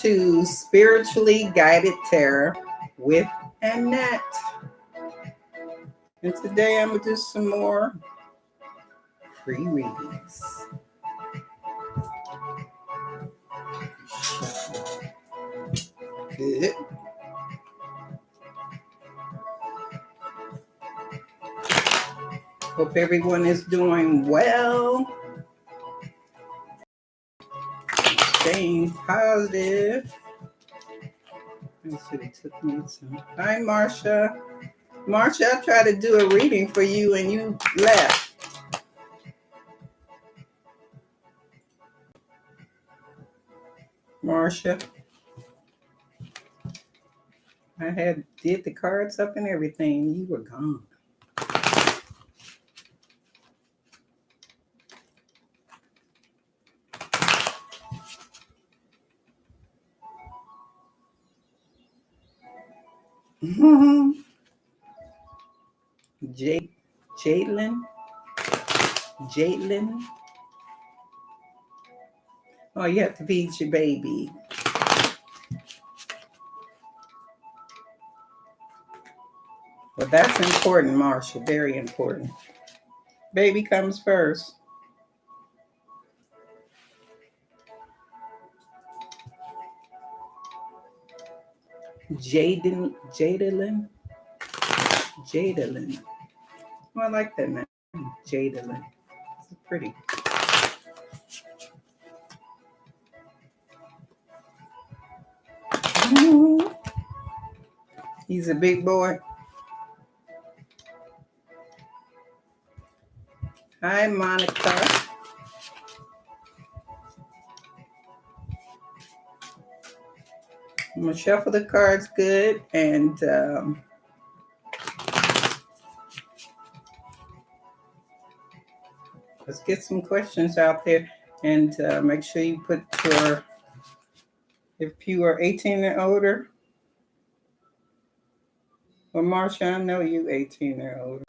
to Spiritually Guided Tarot with Annette. And today I'm going to do some more free readings. Good. Hope everyone is doing well. Staying positive. It took me some. Hi, Marsha. Marsha, I tried to do a reading for you and you left. Marsha. I had did the cards up and everything. You were gone. Jalen. Oh, you have to feed your baby. Well, that's important, Marsha. Very important. Baby comes first. Jadalyn. Oh, I like that name. Jadalyn. It's pretty. He's a big boy. Hi, Monica. I'm going to shuffle the cards good and let's get some questions out there and make sure you put your, if you are 18 and older, well, Marsha, I know you 18 or older.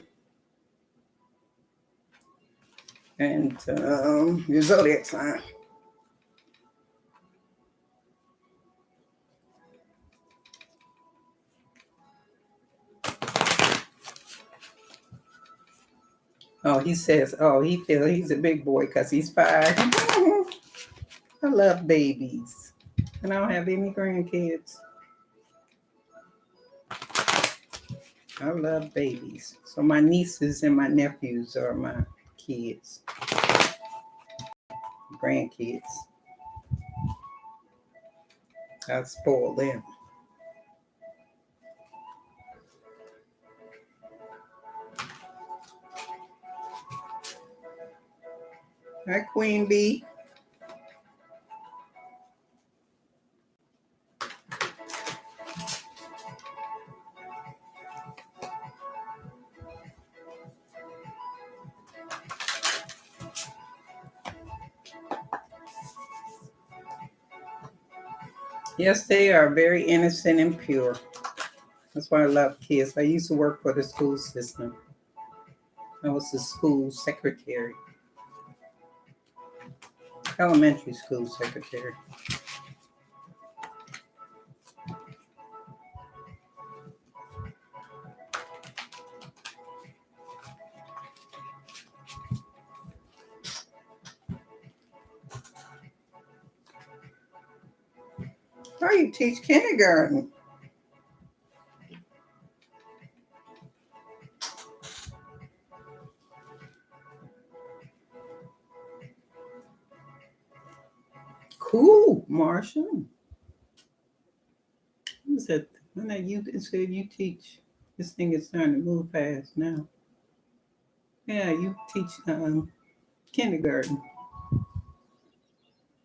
And your zodiac sign. Oh, he says, he feels he's a big boy because he's 5. I love babies. And I don't have any grandkids. I love babies. So my nieces and my nephews are my kids. Grandkids. I spoil them. Hi, Queen Bee. Yes, they are very innocent and pure. That's why I love kids. I used to work for the school system. I was the school secretary. Elementary school secretary. Oh, you teach kindergarten. Cool, Marsha. Who said when that you said you teach? This thing is starting to move fast now. Yeah, you teach kindergarten.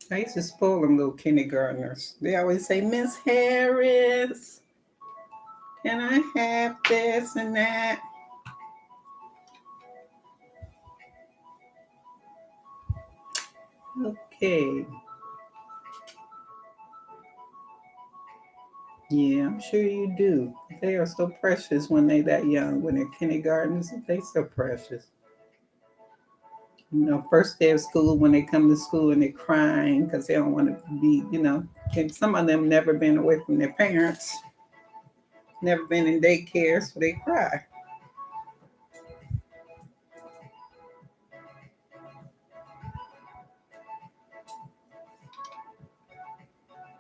I used to spoil them little kindergartners. They always say, Miss Harris, can I have this and that? Okay. Yeah, I'm sure you do. They are so precious when they're that young. When they're kindergartens, they're so precious. First day of school when they come to school and they're crying because they don't want to be. And some of them never been away from their parents, never been in daycare, so they cry.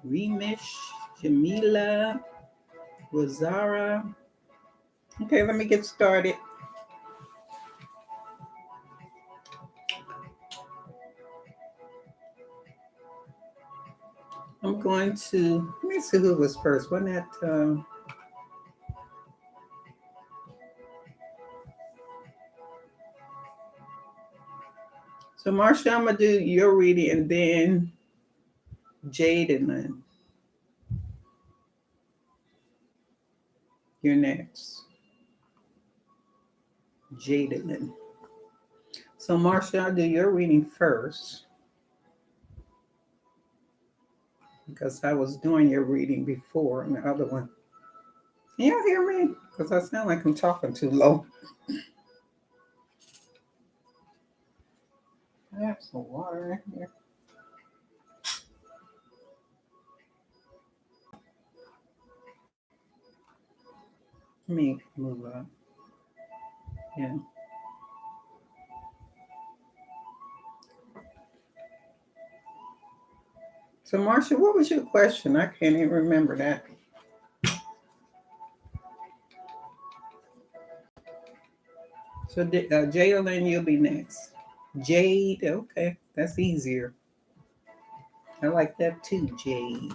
Remish, Jamila, Rosara. Okay, let me get started. I'm going to, let me see who was first. Wasn't that, so Marsha, I'm going to do your reading and then Jaden, you're next. Jaden. So Marsha, I'll do your reading first because I was doing your reading before and the other one. Can y'all hear me? Because I sound like I'm talking too low. I have some water in here. Let me move up. Yeah. So Marsha, what was your question? I can't even remember that. So Jalen, you'll be next. Jade, okay, that's easier. I like that too, Jade.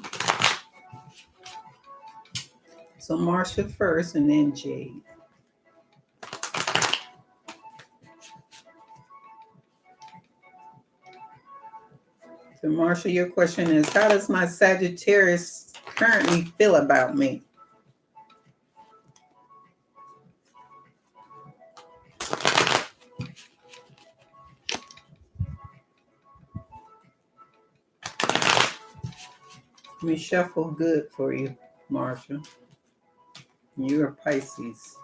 So Marsha first and then Jade. So Marsha, your question is, how does my Sagittarius currently feel about me? Let me shuffle good for you, Marsha. You're a Pisces.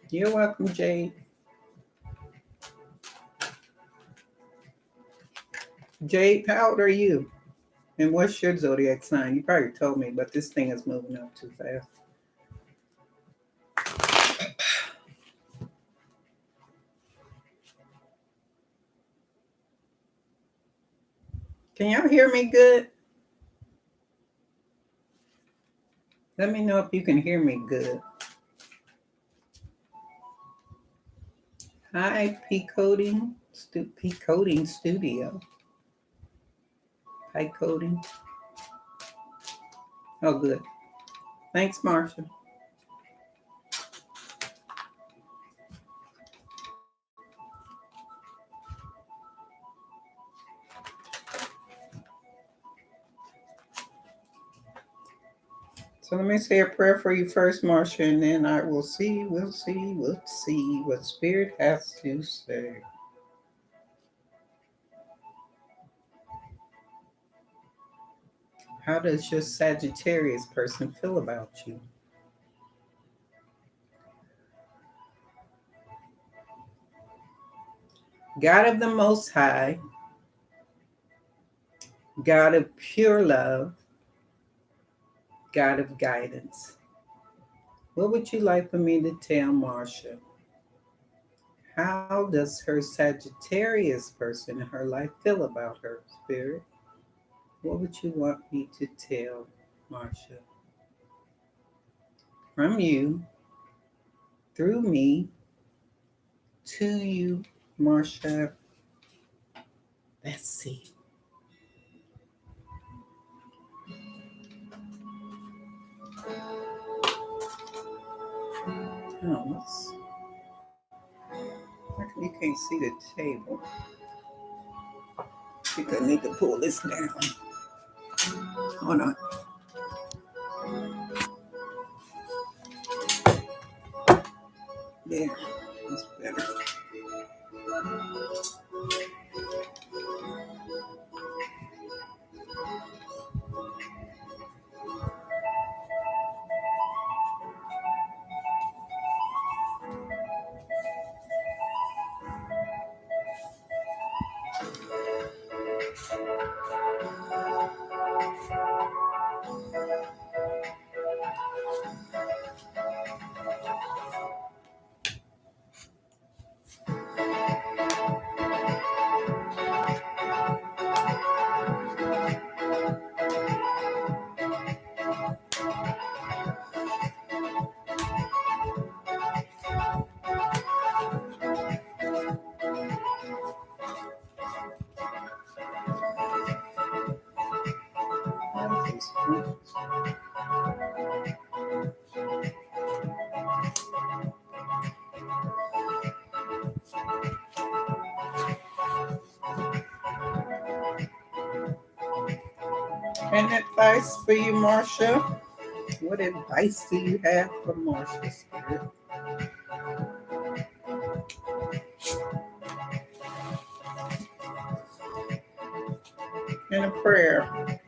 You're welcome, Jade. Jade, how old are you? And what's your zodiac sign? You probably told me, but this thing is moving up too fast. Can y'all hear me good? Let me know if you can hear me good. Hi, P Coding Studio. Hi, Coding. Oh, good. Thanks, Marsha. So let me say a prayer for you first, Marsha, and then I will see, we'll see what Spirit has to say. How does your Sagittarius person feel about you? God of the Most High, God of pure love, God of guidance. What would you like for me to tell Marsha? How does her Sagittarius person in her life feel about her, Spirit? What would you want me to tell Marsha? From you, through me, to you, Marsha. Let's see. Oh, you can't see the table. I think I need to pull this down. Hold on. There, that's better. And advice for you, Marcia? What advice do you have for Marcia, Spirit? And a prayer.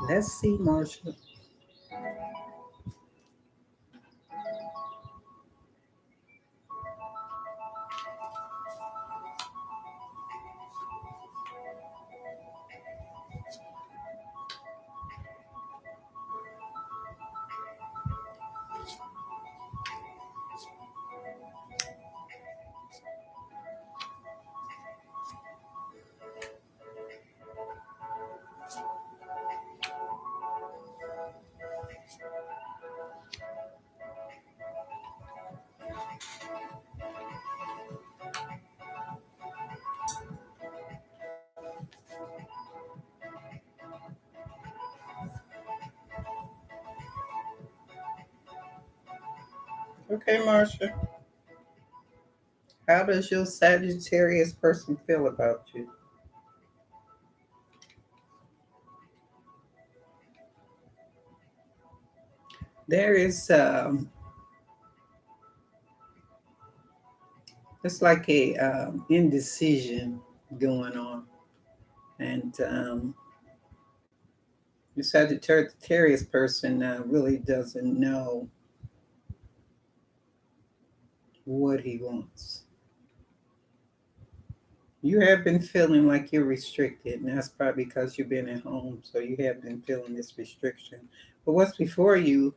Let's see, Marcia. Okay, Marcia. How does your Sagittarius person feel about you? There is, it's like a indecision going on. And the Sagittarius person really doesn't know what he wants. You have been feeling like you're restricted, and that's probably because you've been at home, so you have been feeling this restriction. But what's before you,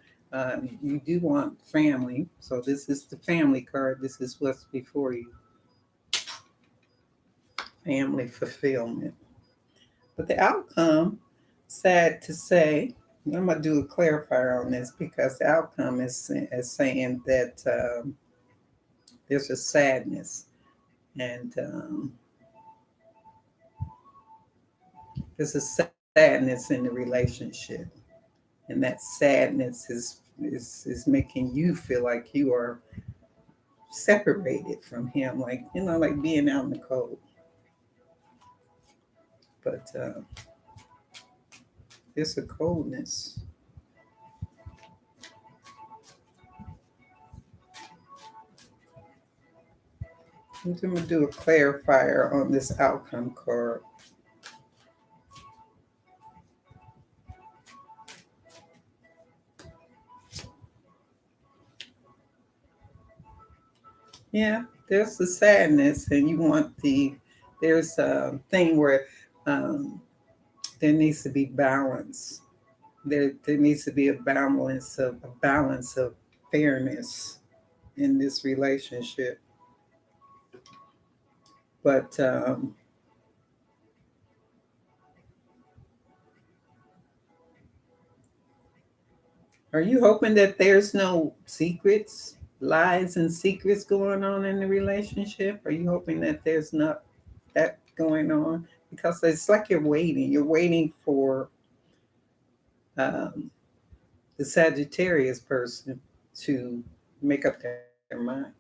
you do want family, so this is the family card. This is what's before you, family fulfillment. But the outcome, sad to say, I'm going to do a clarifier on this because the outcome is saying that there's a sadness, and there's a sadness in the relationship, and that sadness is making you feel like you are separated from him, like like being out in the cold. But there's a coldness. I'm going to do a clarifier on this outcome card. Yeah, there's the sadness, and you want there's a thing where um, there needs to be balance. There needs to be a balance of fairness in this relationship. But are you hoping that there's no secrets, lies, and secrets going on in the relationship? Are you hoping that there's not that going on? Because it's like you're waiting. You're waiting for um, the Sagittarius person to make up their mind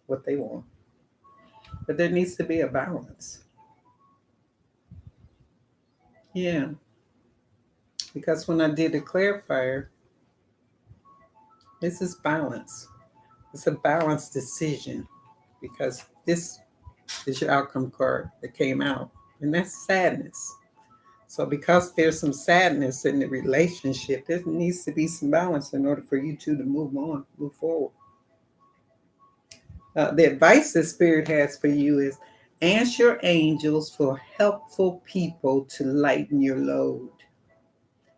what they want. But there needs to be a balance. Yeah, because when I did the clarifier, this is balance. It's a balanced decision because this is your outcome card that came out, and that's sadness. So, because there's some sadness in the relationship, there needs to be some balance in order for you two to move on, move forward. The advice the Spirit has for you is ask your angels for helpful people to lighten your load.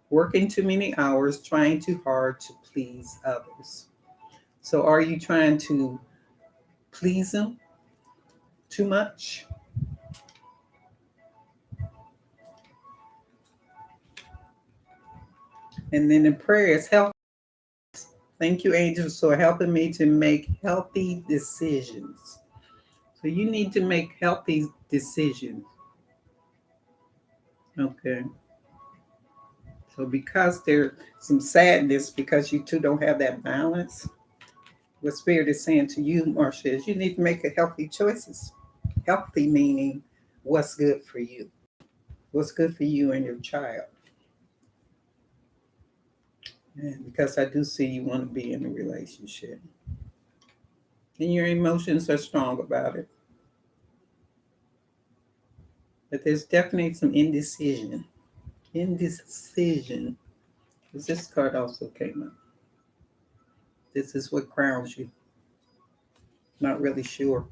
Working too many hours, trying too hard to please others. So, are you trying to please them too much? And then the prayer is help. Thank you, angels, for helping me to make healthy decisions. So you need to make healthy decisions. Okay. So because there's some sadness because you two don't have that balance, what Spirit is saying to you, Marcia, is you need to make a healthy choices. Healthy meaning what's good for you. What's good for you and your child. And because I do see you want to be in a relationship. And your emotions are strong about it. But there's definitely some indecision. Indecision. Because this card also came up. This is what grounds you. Not really sure.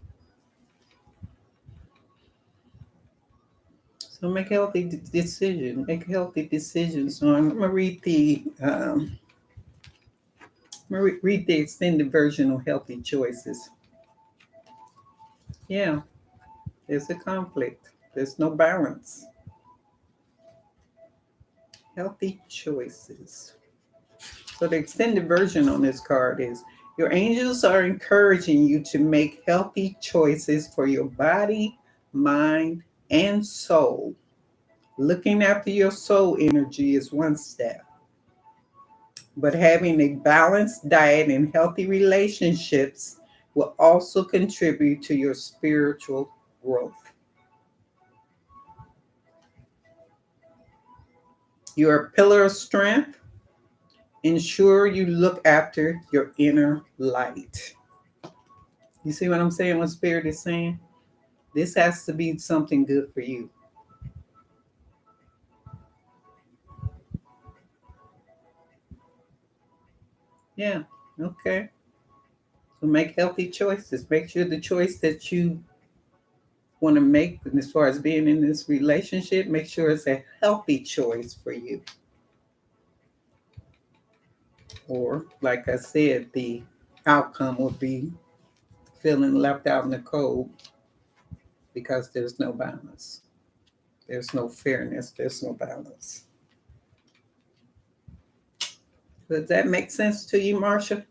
So make healthy decision. Make healthy decisions. So I'm gonna read read the extended version of healthy choices. Yeah, there's a conflict. There's no balance. Healthy choices. So the extended version on this card is your angels are encouraging you to make healthy choices for your body, mind, and soul. Looking after your soul energy is one step, but having a balanced diet and healthy relationships will also contribute to your spiritual growth. You're a pillar of strength. Ensure you look after your inner light. You see what I'm saying? What Spirit is saying? This has to be something good for you. Yeah, okay. So make healthy choices. Make sure the choice that you want to make as far as being in this relationship, make sure it's a healthy choice for you. Or, like I said, the outcome would be feeling left out in the cold because there's no balance. There's no fairness. There's no balance. Does that make sense to you, Marcia?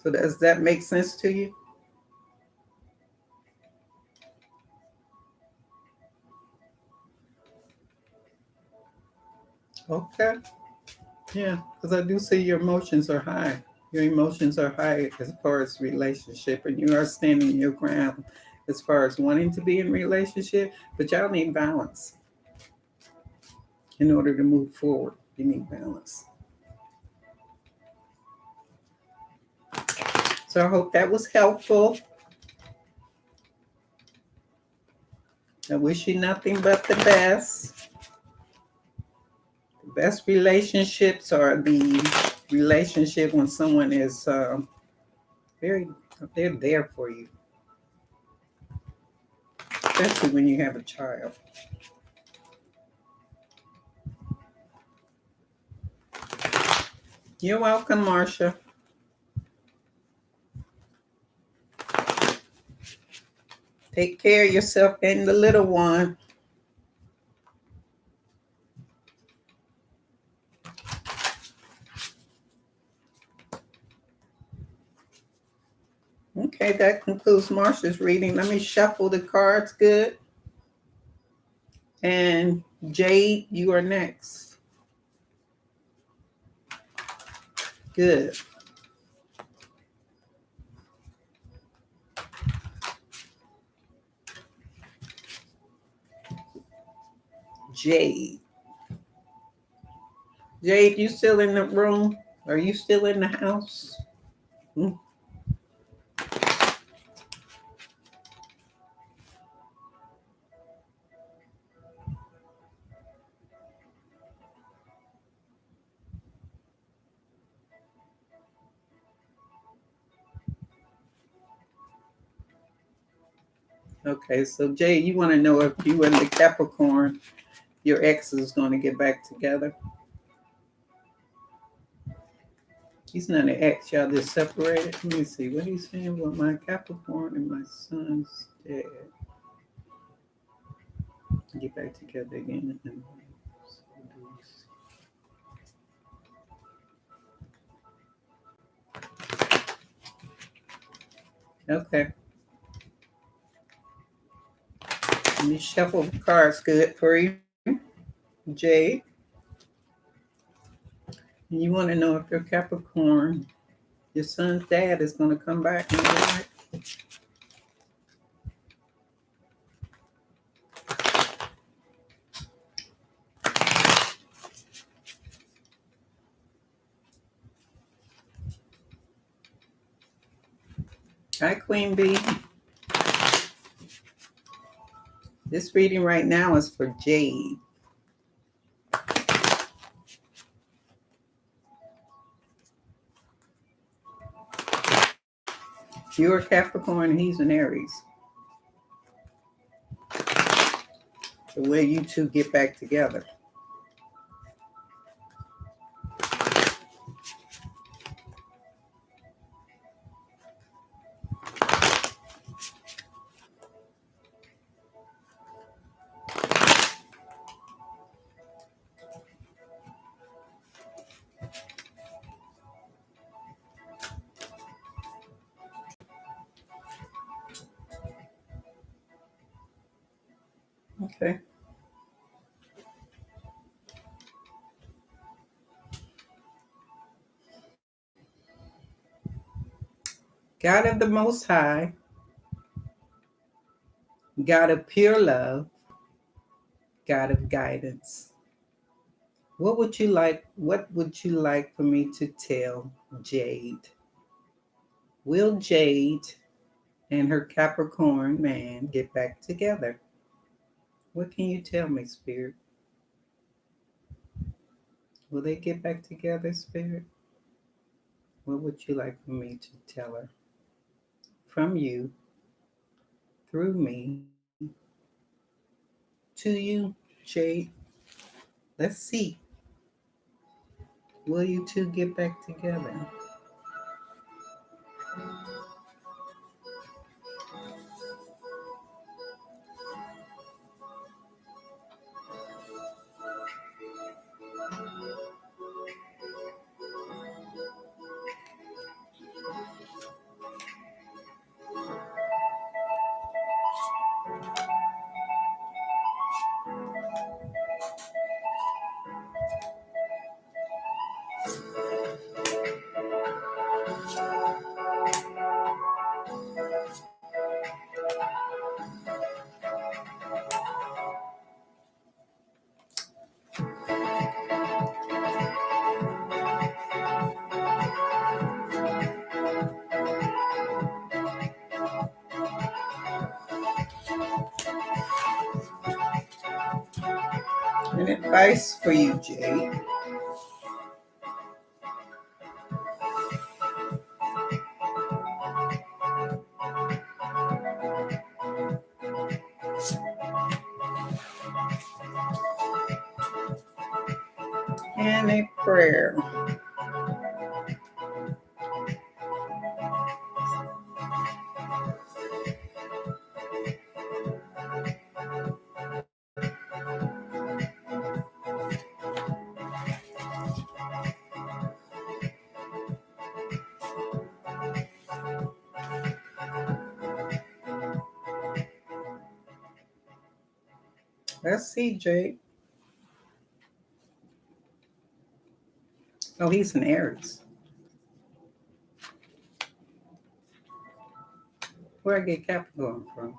So does that make sense to you? Okay. Yeah, because I do see your emotions are high. Your emotions are high as far as relationship, and you are standing your ground as far as wanting to be in relationship, but y'all need balance in order to move forward. You need balance. So I hope that was helpful. I wish you nothing but the best. The best relationships are the relationship when someone is very, they're there for you, especially when you have a child. You're welcome, Marcia. Take care of yourself and the little one. Okay, that concludes Marcia's reading. Let me shuffle the cards good. And Jade, you are next. Good. Jade. Jade, you still in the room? Are you still in the house? Hmm. Okay, so Jay, you want to know if you and the Capricorn, your ex is going to get back together? He's not an ex, y'all just separated. Let me see what he's saying about my Capricorn and my son's dad. Get back together again. Okay. Let me shuffle the cards good for you, Jay. You want to know if your Capricorn, your son's dad, is going to come back in your life? Hi, Queen Bee. This reading right now is for Jade. You're a Capricorn, he's an Aries. So will you two get back together? Okay. God of the Most High, God of pure love, God of guidance. What would you like for me to tell Jade? Will Jade and her Capricorn man get back together? What can you tell me, Spirit? Will they get back together, Spirit? What would you like for me to tell her? From you, through me, to you, Jade. Let's see. Will you two get back together? An advice for you, Jade. And a prayer. Let's see, Jade. Oh, he's an Aries. Where I get Capricorn from?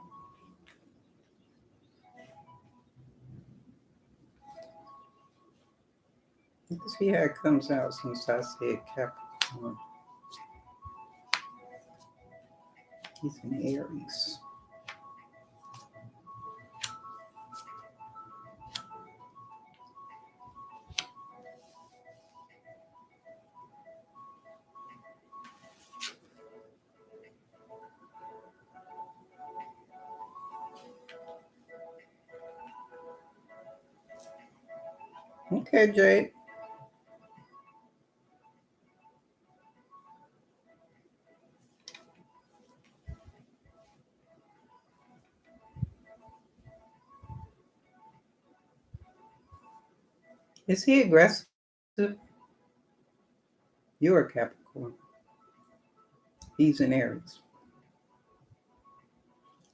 Let's see how it comes out since I said Capricorn. He's an Aries. Okay, Jade. Is he aggressive? You're a Capricorn. He's an Aries.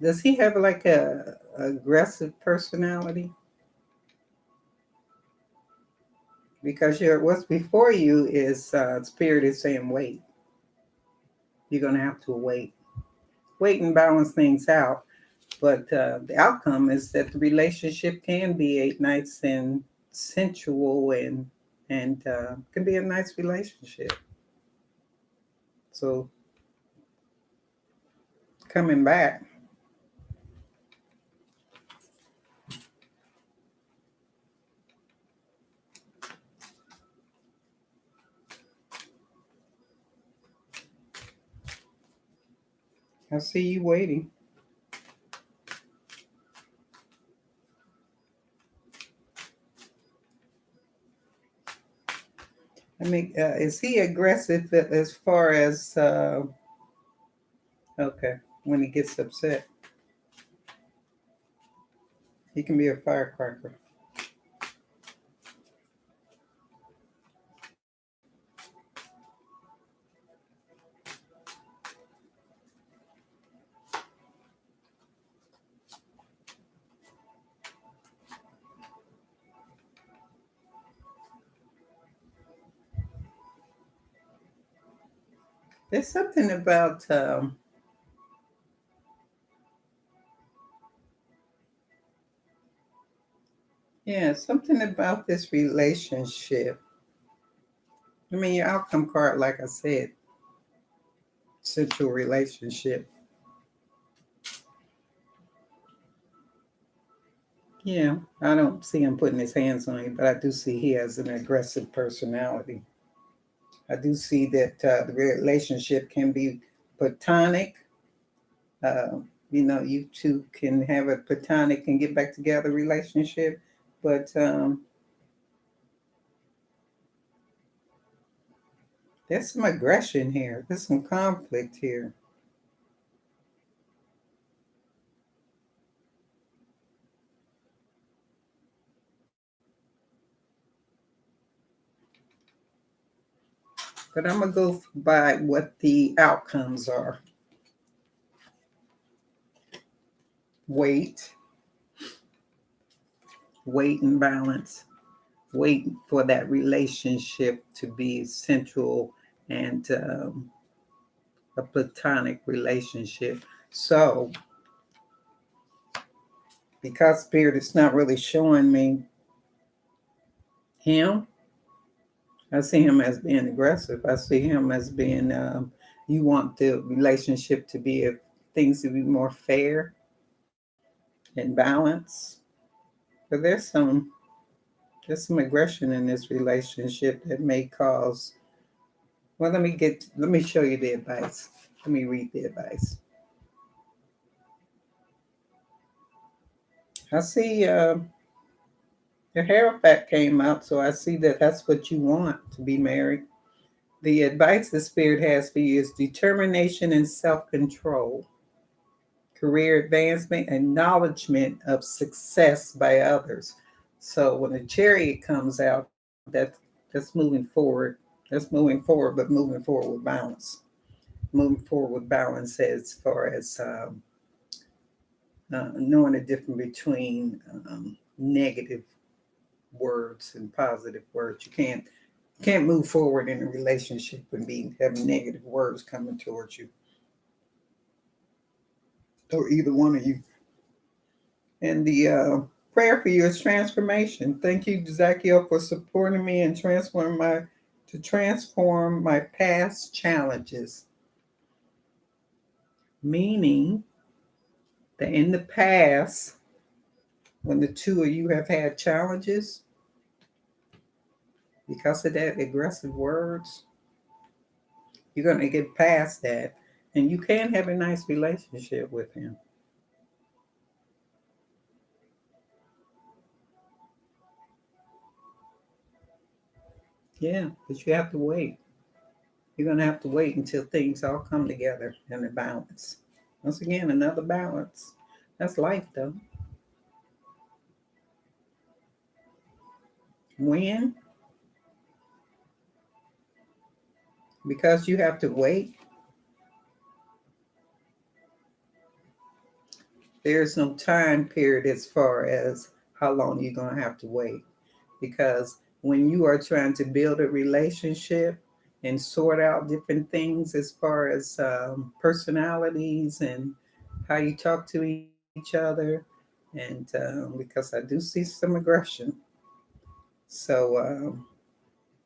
Does he have like a aggressive personality? Because what's before you is spirit is saying wait. You're gonna have to wait and balance things out. But the outcome is that the relationship can be nice and sensual and can be a nice relationship. So coming back, I see you waiting. I mean, is he aggressive as far as okay when he gets upset? He can be a firecracker. There's something about yeah, something about this relationship. I mean, your outcome card, like I said, central relationship. Yeah, I don't see him putting his hands on you, but I do see he has an aggressive personality. I do see that the relationship can be platonic. Uh, you two can have a platonic and get back together relationship, but there's some aggression here. There's some conflict here. But I'm going to go by what the outcomes are. Wait, wait and balance. Wait for that relationship to be central and a platonic relationship. So, because Spirit is not really showing me him, I see him as being aggressive. I see him as being, you want the relationship to be, things to be more fair and balanced. But there's some aggression in this relationship that may cause. Well, let me show you the advice. Let me read the advice. I see the Hierophant came out, so I see that that's what you want to be married. The advice the Spirit has for you is determination and self control, career advancement, acknowledgement of success by others. So when the Chariot comes out, that that's moving forward. That's moving forward, but moving forward with balance. Moving forward with balance as far as knowing the difference between negative words and positive words. You can't move forward in a relationship and be having negative words coming towards you, or either one of you. And the prayer for you is transformation. Thank you, Zakiel, for supporting me and transform my past challenges. Meaning that in the past, when the two of you have had challenges because of that aggressive words, you're going to get past that, and you can have a nice relationship with him. Yeah, but you have to wait. You're going to have to wait until things all come together in a balance. Once again, another balance. That's life, though. When? Because you have to wait, there's no time period as far as how long you're going to have to wait. Because when you are trying to build a relationship and sort out different things as far as personalities and how you talk to each other, and because I do see some aggression, so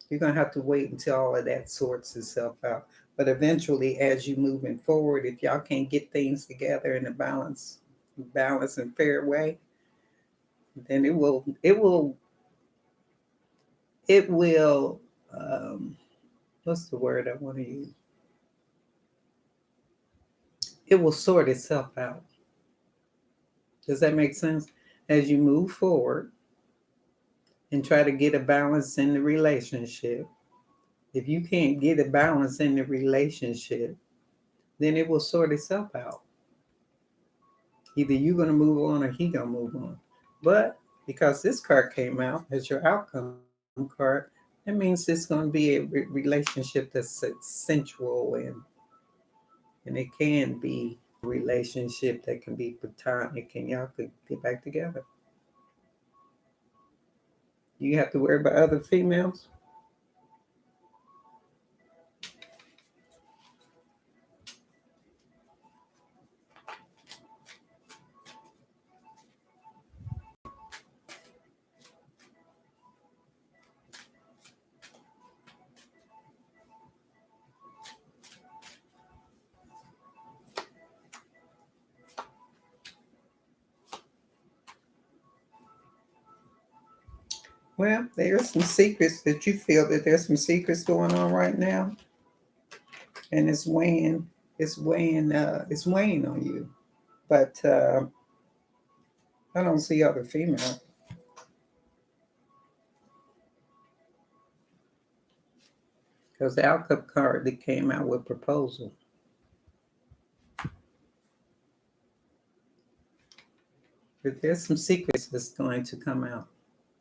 you're going to have to wait until all of that sorts itself out. But eventually, as you moving forward, if y'all can't get things together in a balance and fair way, then it will what's the word I want to use? It will sort itself out. Does that make sense? As you move forward and try to get a balance in the relationship, if you can't get a balance in the relationship, then it will sort itself out. Either you're going to move on or he going to move on. But because this card came out as your outcome card, that means it's going to be a relationship that's sensual, and it can be a relationship that can be platonic, and y'all could get back together. You have to worry about other females. Well, there's some secrets that you feel that there's some secrets going on right now, and it's weighing on you. But I don't see other female. Because the outcome card that came out with proposal. But there's some secrets that's going to come out.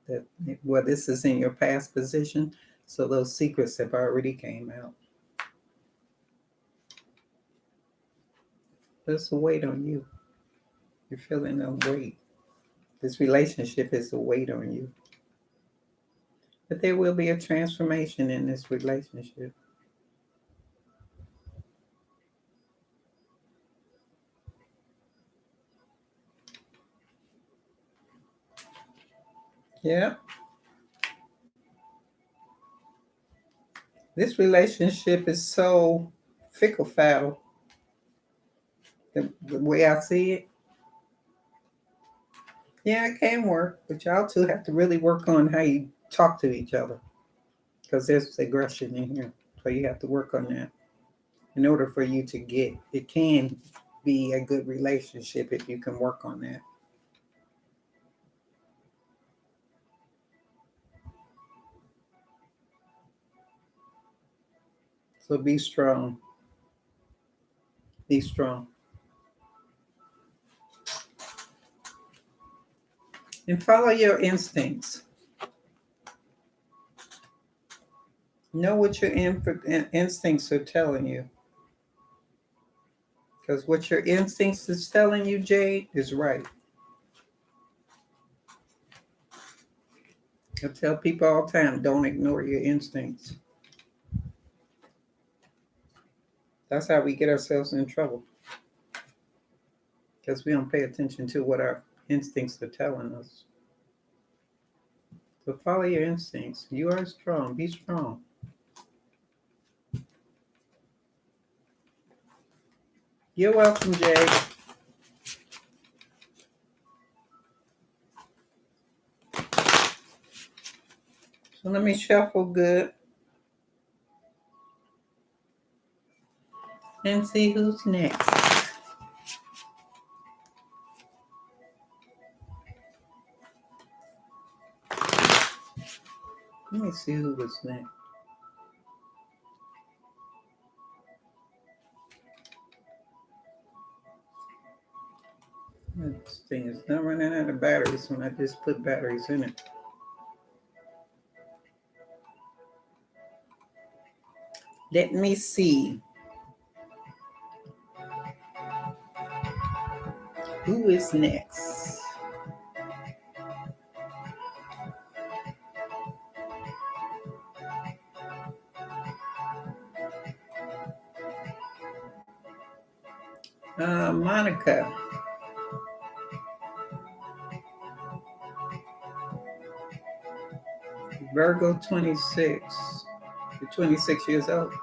That well, this is in your past position, so those secrets have already came out. There's a weight on you. You're feeling a weight. This relationship is a weight on you. But there will be a transformation in this relationship. Yeah. This relationship is so fickle faddle. The way I see it, yeah, it can work, but y'all two have to really work on how you talk to each other because there's aggression in here. So you have to work on that in order for you to get it. Can be a good relationship if you can work on that. So be strong. Be strong. And follow your instincts. Know what your instincts are telling you. Because what your instincts is telling you, Jade, is right. I tell people all the time, don't ignore your instincts. That's how we get ourselves in trouble. Because we don't pay attention to what our instincts are telling us. So follow your instincts. You are strong. Be strong. You're welcome, Jade. So let me shuffle good and see who's next. Let me see who was next. This thing is not running out of batteries when I just put batteries in it. Let me see. Who is next? Monica. Virgo 26. You're 26 years old.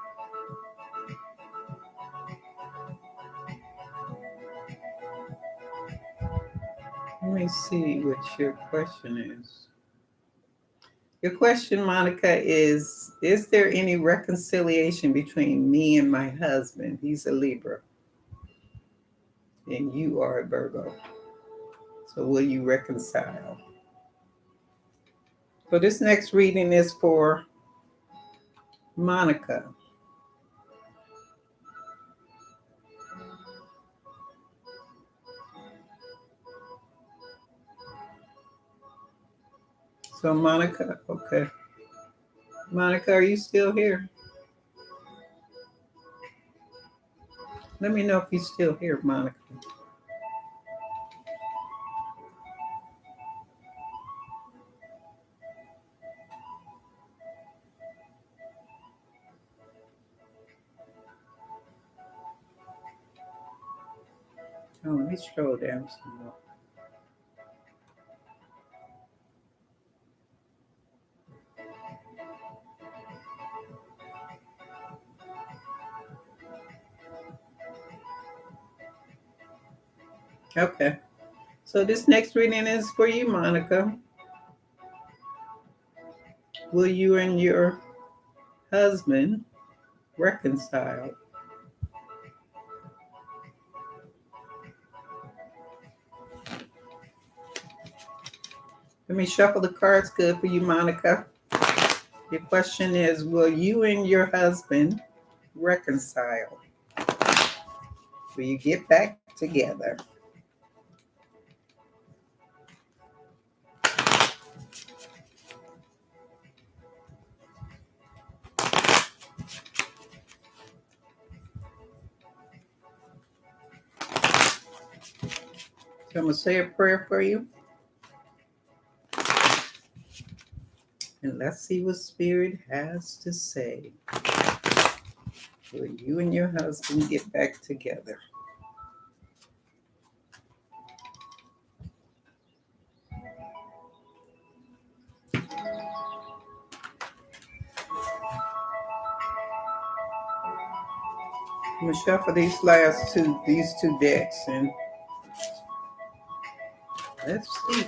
Let me see what your question is. Your question, Monica, is there any reconciliation between me and my husband? He's a Libra, and you are a Virgo. So will you reconcile? So this next reading is for Monica. So Monica, okay. Monica, are you still here? Let me know if you're still here, Monica. Oh, let me scroll down some more. Okay. So this next reading is for you, Monica. Will you and your husband reconcile? Let me shuffle the cards good for you, Monica. Your question is, will you and your husband reconcile? Will you get back together? So I'm going to say a prayer for you. And let's see what Spirit has to say. Will you and your husband get back together? I'm going to shuffle these two decks, and let's see.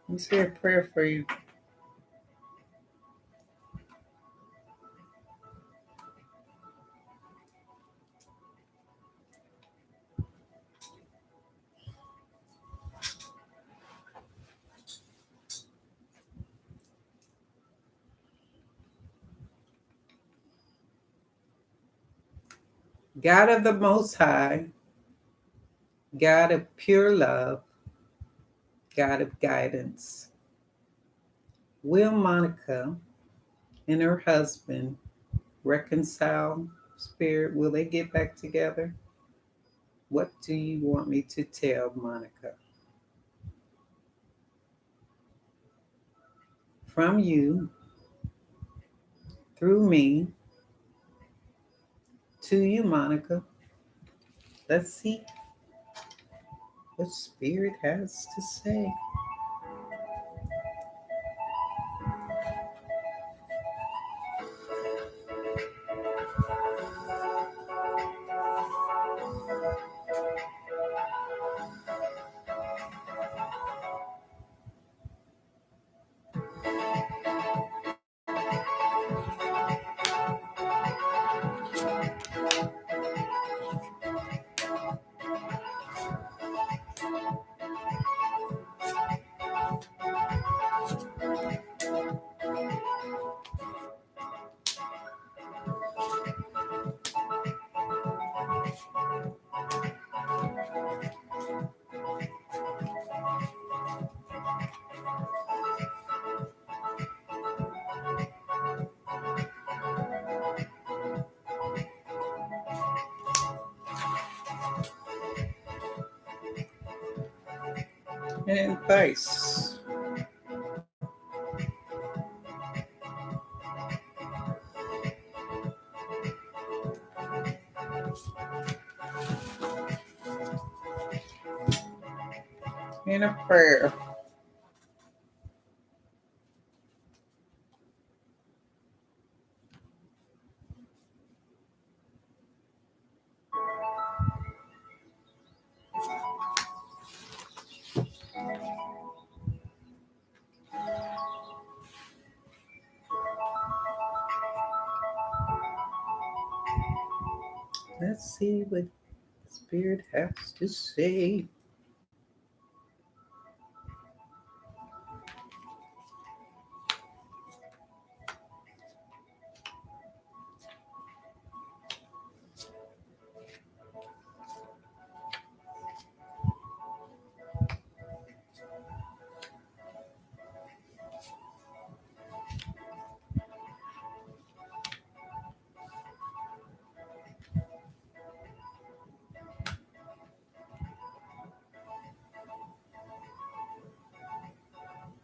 Let me say a prayer for you. God of the Most High, God of pure love, God of guidance, will Monica and her husband reconcile? Spirit, will they get back together? What do you want me to tell Monica? From you, through me, to you, Monica. Let's see what Spirit has to say. and advice. And a prayer. Let's see what Spirit has to say.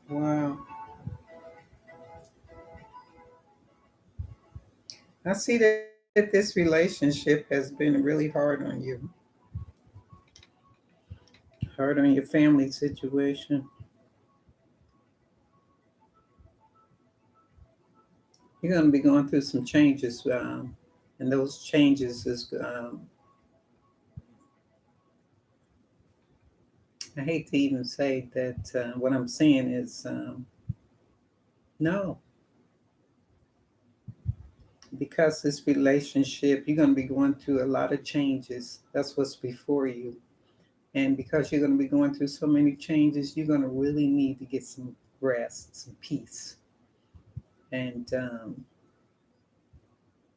Wow. I see that this relationship has been really hard on you, hard on your family situation. You're going to be going through some changes, and those changes is, I hate to even say that what I'm saying is no, because this relationship, you're going to be going through a lot of changes. That's what's before you. And because you're going to be going through so many changes, you're going to really need to get some rest, some peace. And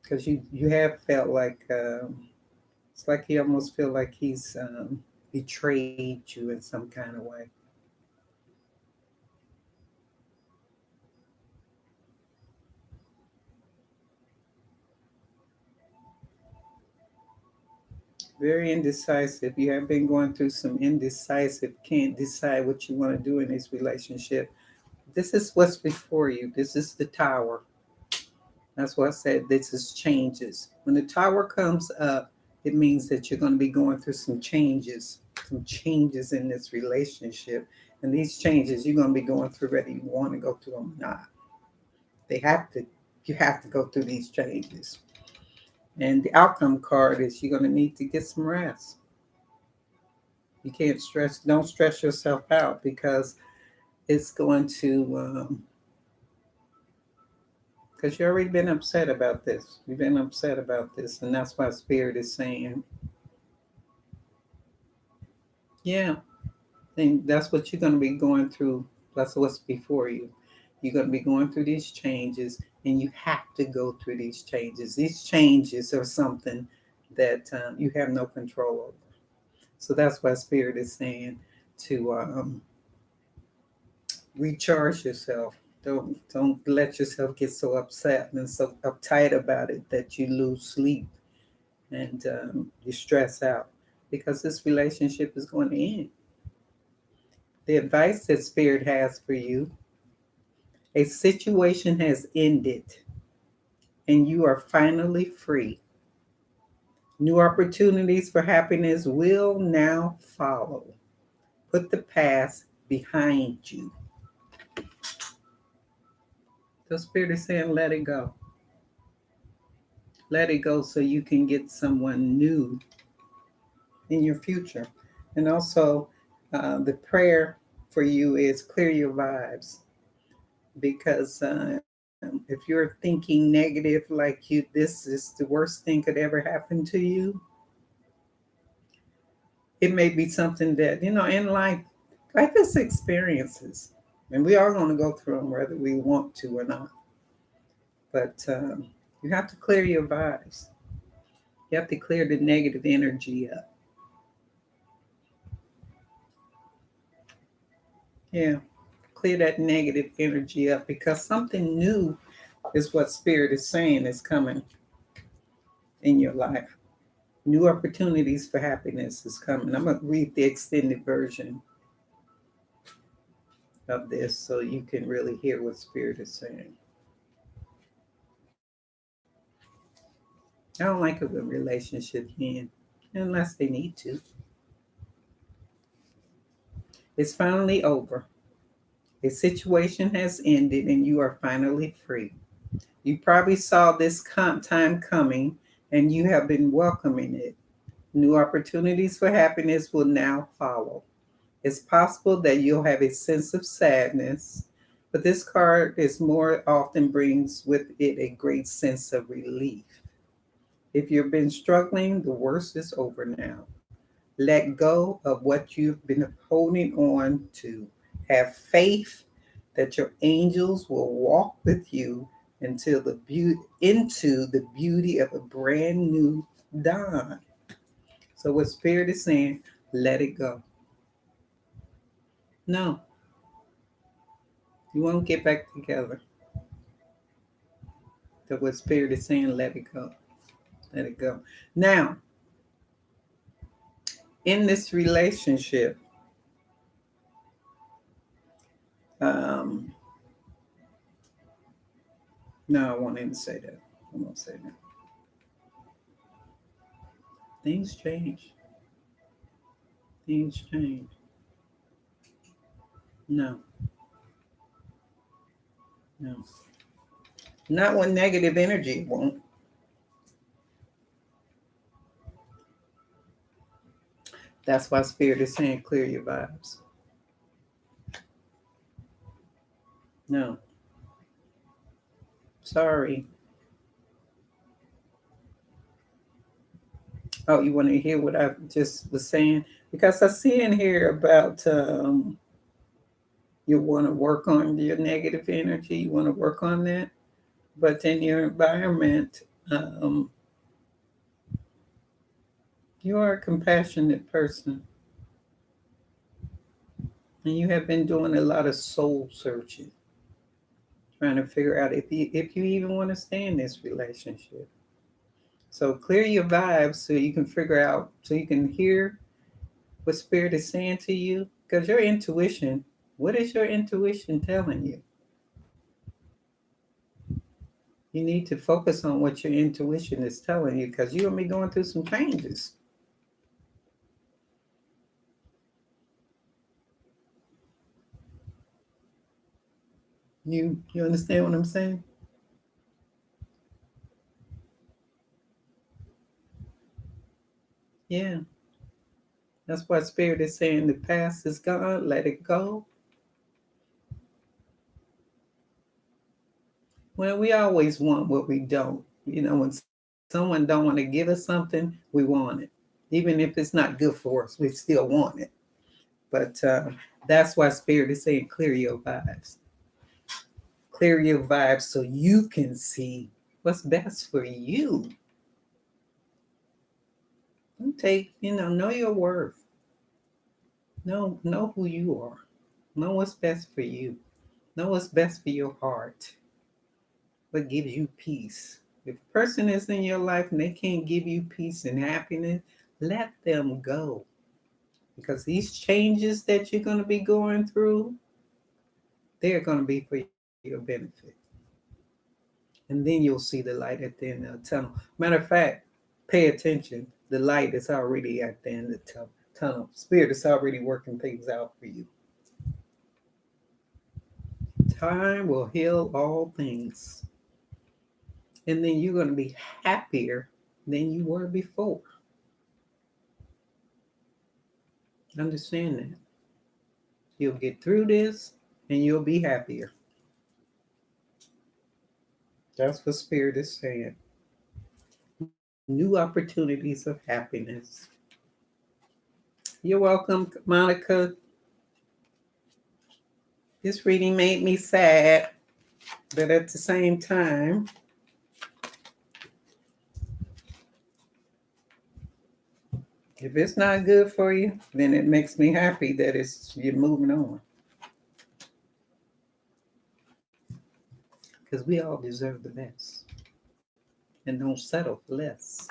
because you have felt like it's like you almost feel like he's betrayed you in some kind of way. Very indecisive. You have been going through some indecisive, can't decide what you want to do in this relationship. This is what's before you. This is the tower. That's why I said this is changes. When the tower comes up, it means that you're going to be going through some changes in this relationship. And these changes you're going to be going through whether you want to go through them or not. They have to, you have to go through these changes. And the outcome card is you're going to need to get some rest. You can't don't stress yourself out because it's going to, because you've already been upset about this. You've been upset about this. And that's why Spirit is saying, yeah, and that's what you're going to be going through. That's what's before you. You're going to be going through these changes, and you have to go through these changes. These changes are something that you have no control over. So that's why Spirit is saying to recharge yourself. Don't let yourself get so upset and so uptight about it that you lose sleep and you stress out because this relationship is going to end. The advice that Spirit has for you: a situation has ended and you are finally free. New opportunities for happiness will now follow. Put the past behind you. The Spirit is saying, let it go. Let it go so you can get someone new in your future. And also, the prayer for you is clear your vibes because if you're thinking negative, like this is the worst thing could ever happen to you, it may be something that, in life is experiences. And we are going to go through them whether we want to or not. But you have to clear your vibes. You have to clear the negative energy up. Yeah, clear that negative energy up because something new is what Spirit is saying is coming in your life. New opportunities for happiness is coming. I'm going to read the extended version. of this so you can really hear what Spirit is saying. I don't like it when relationships end unless they need to. It's finally over. The situation has ended and you are finally free. You probably saw this time coming and you have been welcoming it. New opportunities for happiness will now follow. It's possible that you'll have a sense of sadness, but this card is more often brings with it a great sense of relief. If you've been struggling, the worst is over now. Let go of what you've been holding on to. Have faith that your angels will walk with you until into the beauty of a brand new dawn. So what Spirit is saying, let it go. No, you won't get back together. So what Spirit is saying, let it go. Let it go. Now, in this relationship, um, no, I won't even say that. I won't say that. Things change. Things change. No, no. Not with negative energy, it won't. That's why Spirit is saying clear your vibes. No. Sorry. Oh, you want to hear what I just was saying? Because I see in here about you want to work on your negative energy. You want to work on that. But in your environment, you are a compassionate person. And you have been doing a lot of soul searching, trying to figure out if you even want to stay in this relationship. So clear your vibes so you can figure out, so you can hear what Spirit is saying to you. Because your intuition, what is your intuition telling you? You need to focus on what your intuition is telling you because you're going to be going through some changes. You understand what I'm saying? Yeah. That's why Spirit is saying the past is gone, let it go. Well, we always want what we don't. When someone don't want to give us something, we want it. Even if it's not good for us, we still want it. But that's why Spirit is saying clear your vibes. Clear your vibes so you can see what's best for you. Don't know your worth. Know who you are. Know what's best for you. Know what's best for your heart. What gives you peace. If a person is in your life and they can't give you peace and happiness, let them go. Because these changes that you're going to be going through, they're going to be for your benefit. And then you'll see the light at the end of the tunnel. Matter of fact, pay attention. The light is already at the end of the tunnel. Spirit is already working things out for you. Time will heal all things. And then you're going to be happier than you were before. Understand that. You'll get through this and you'll be happier. That's what Spirit is saying. New opportunities of happiness. You're welcome, Monica. This reading made me sad, but at the same time, if it's not good for you, then it makes me happy that you're moving on. Because we all deserve the best. And don't settle for less.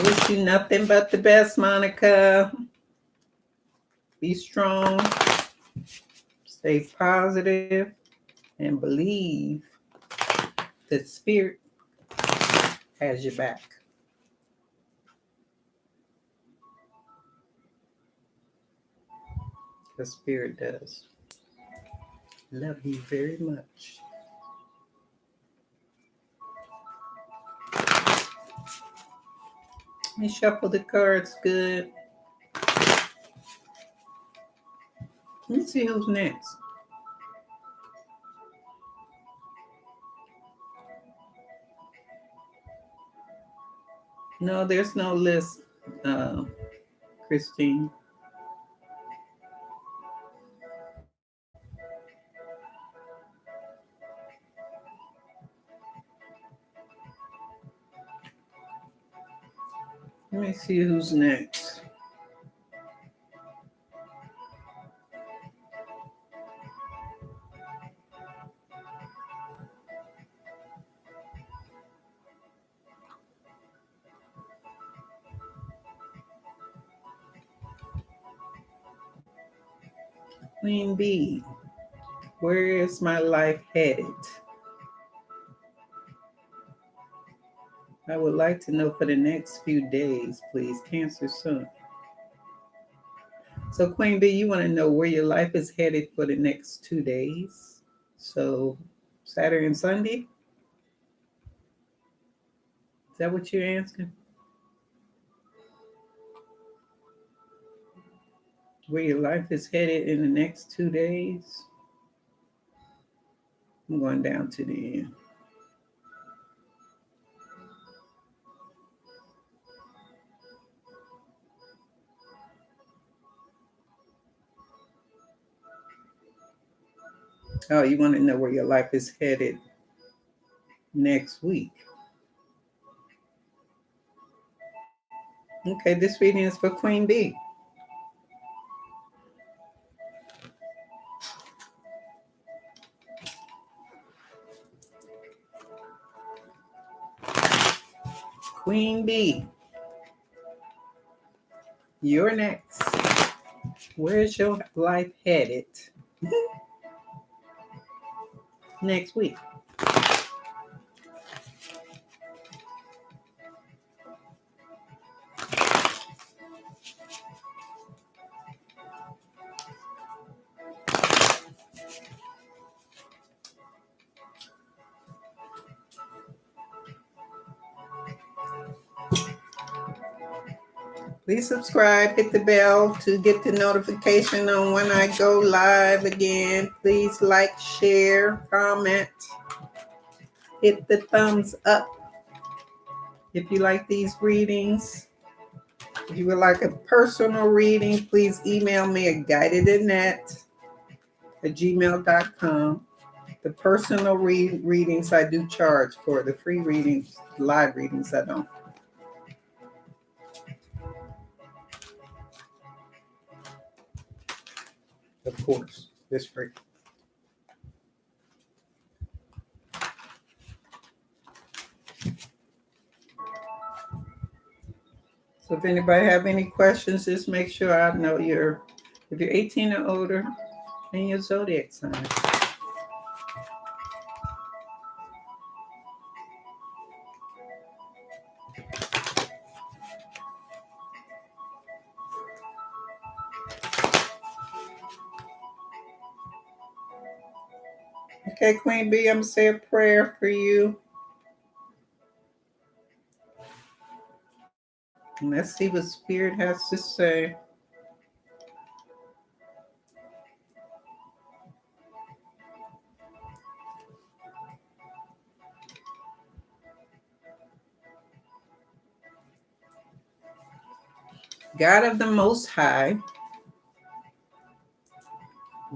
I wish you nothing but the best, Monica. Be strong, stay positive, and believe that Spirit has your back. The Spirit does. Love you very much. Let me shuffle the cards good. Let me see who's next. No, there's no list, Christine. Let me see who's next. Queen B, where is my life headed? I would like to know for the next few days, please. Cancer Sun. So, Queen B, you want to know where your life is headed for the next 2 days? So, Saturday and Sunday? Is that what you're asking? Where your life is headed in the next 2 days? I'm going down to the end. Oh, you want to know where your life is headed next week? Okay, this reading is for Queen B. Queen B, you're next. Where's your life headed next week? Please subscribe, hit the bell to get the notification on when I go live again. Please like, share, comment, hit the thumbs up if you like these readings. If you would like a personal reading, please email me at guidedannette@gmail.com. The personal readings I do charge for. The free readings, live readings, I don't. Of course, it's free. So if anybody have any questions, just make sure I know if you're 18 or older and your zodiac sign. Okay, Queen B, I'm going to say a prayer for you. And let's see what Spirit has to say. God of the Most High,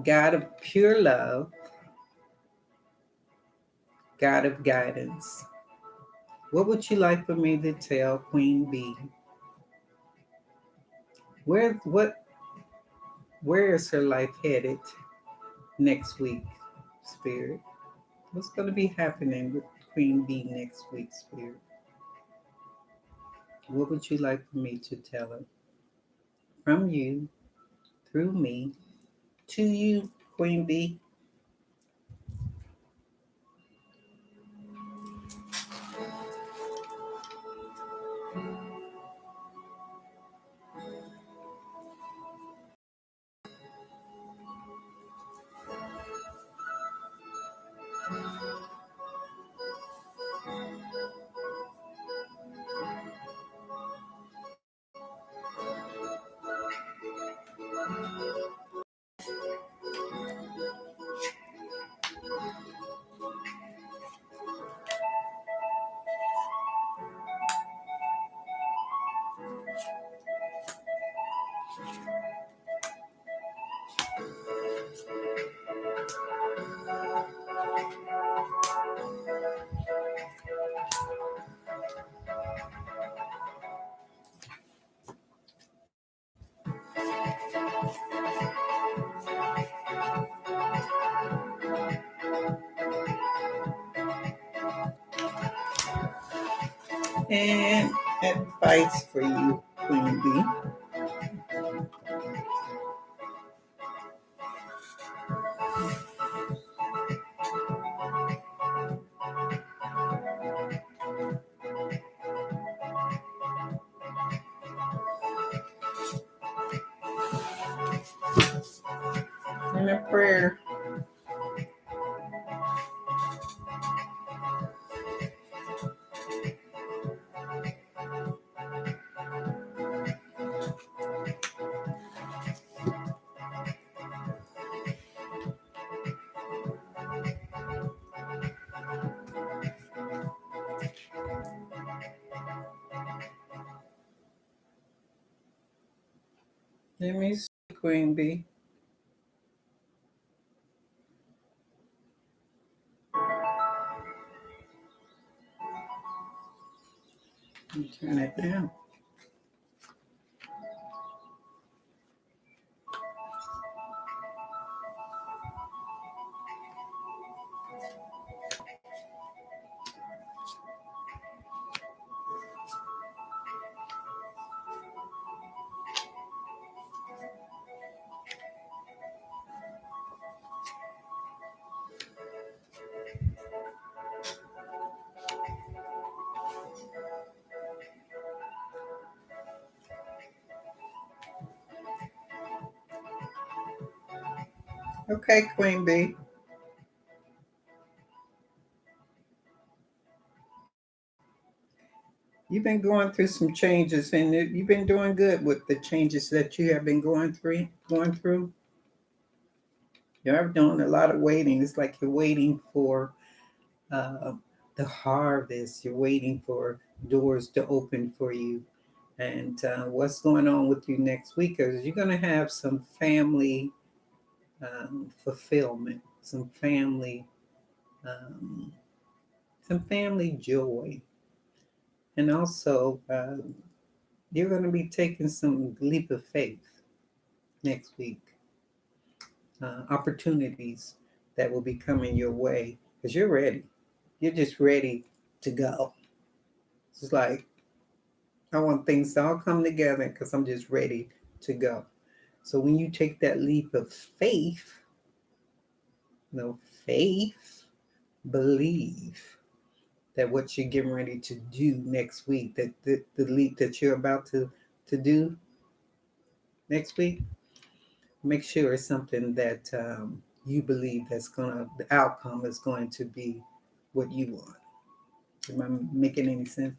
God of pure love, God of guidance, what would you like for me to tell Queen B? Where is her life headed next week, Spirit? What's going to be happening with Queen B next week, Spirit? What would you like for me to tell her? From you, through me, to you, Queen Bee. And advice for you, Queen Bee. And a prayer. Let me see, Queen Bee. Let me turn it down. Okay, Queen Bee. You've been going through some changes, and you've been doing good with the changes that you have been going through. Going through. You're doing a lot of waiting. It's like you're waiting for uh, the harvest. You're waiting for doors to open for you. And what's going on with you next week is you're going to have fulfillment, um, some family joy, and also you're going to be taking some leap of faith next week. Opportunities that will be coming your way because you're ready. You're just ready to go. It's like I want things to all come together because I'm just ready to go. So when you take that leap of faith, faith, believe that what you're getting ready to do next week, that the leap that you're about to do next week, make sure it's something that you believe the outcome is going to be what you want. Am I making any sense?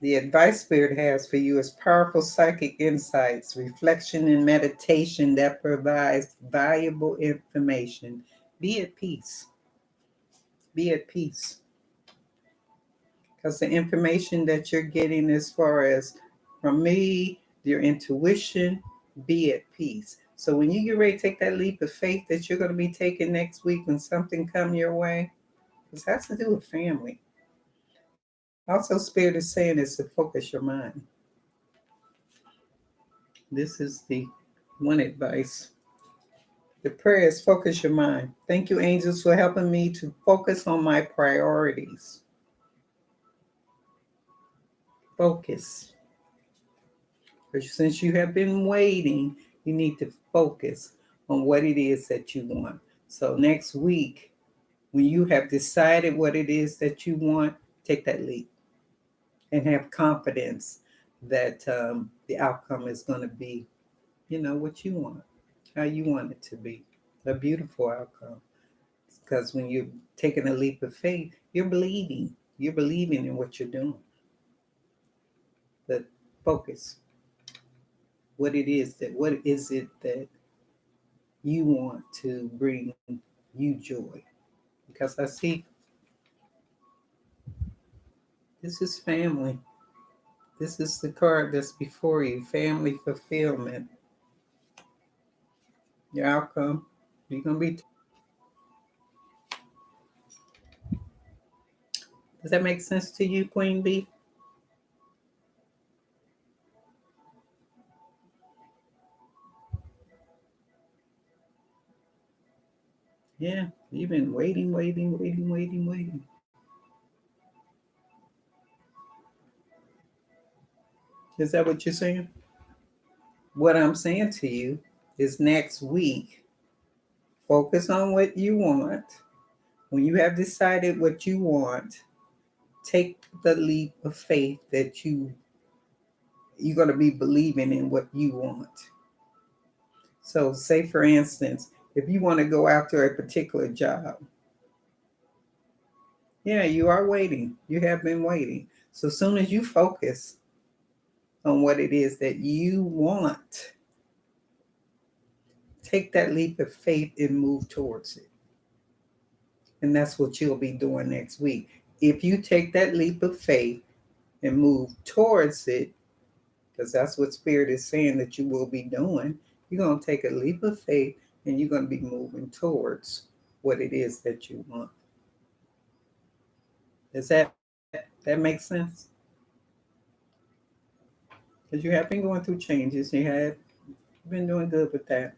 The advice Spirit has for you is powerful psychic insights, reflection, and meditation that provides valuable information. Be at peace. Be at peace. Because the information that you're getting as far as from me, your intuition, be at peace. So when you get ready to take that leap of faith that you're going to be taking next week when something come your way, this has to do with family. Also, Spirit is saying is to focus your mind. This is the one advice. The prayer is focus your mind. Thank you, angels, for helping me to focus on my priorities. Focus. Because since you have been waiting, you need to focus on what it is that you want. So next week, when you have decided what it is that you want, take that leap and have confidence that the outcome is going to be, what you want, how you want it to be, a beautiful outcome. Because when you're taking a leap of faith, you're believing. You're believing in what you're doing. But focus. What is it that you want to bring you joy? Because I see this is family. This is the card that's before you, family fulfillment. Your outcome, you're going to be. Does that make sense to you, Queen Bee? Yeah, you've been waiting, waiting, waiting, waiting, waiting. Is that what you're saying? What I'm saying to you is next week, focus on what you want. When you have decided what you want, take the leap of faith that you're going to be believing in what you want. So say for instance, if you want to go after a particular job, yeah, you are waiting. You have been waiting. So as soon as you focus on what it is that you want, take that leap of faith and move towards it. And that's what you'll be doing next week. If you take that leap of faith and move towards it, because that's what Spirit is saying that you will be doing, you're going to take a leap of faith and you're going to be moving towards what it is that you want. Does that make sense? Because you have been going through changes. You have been doing good with that.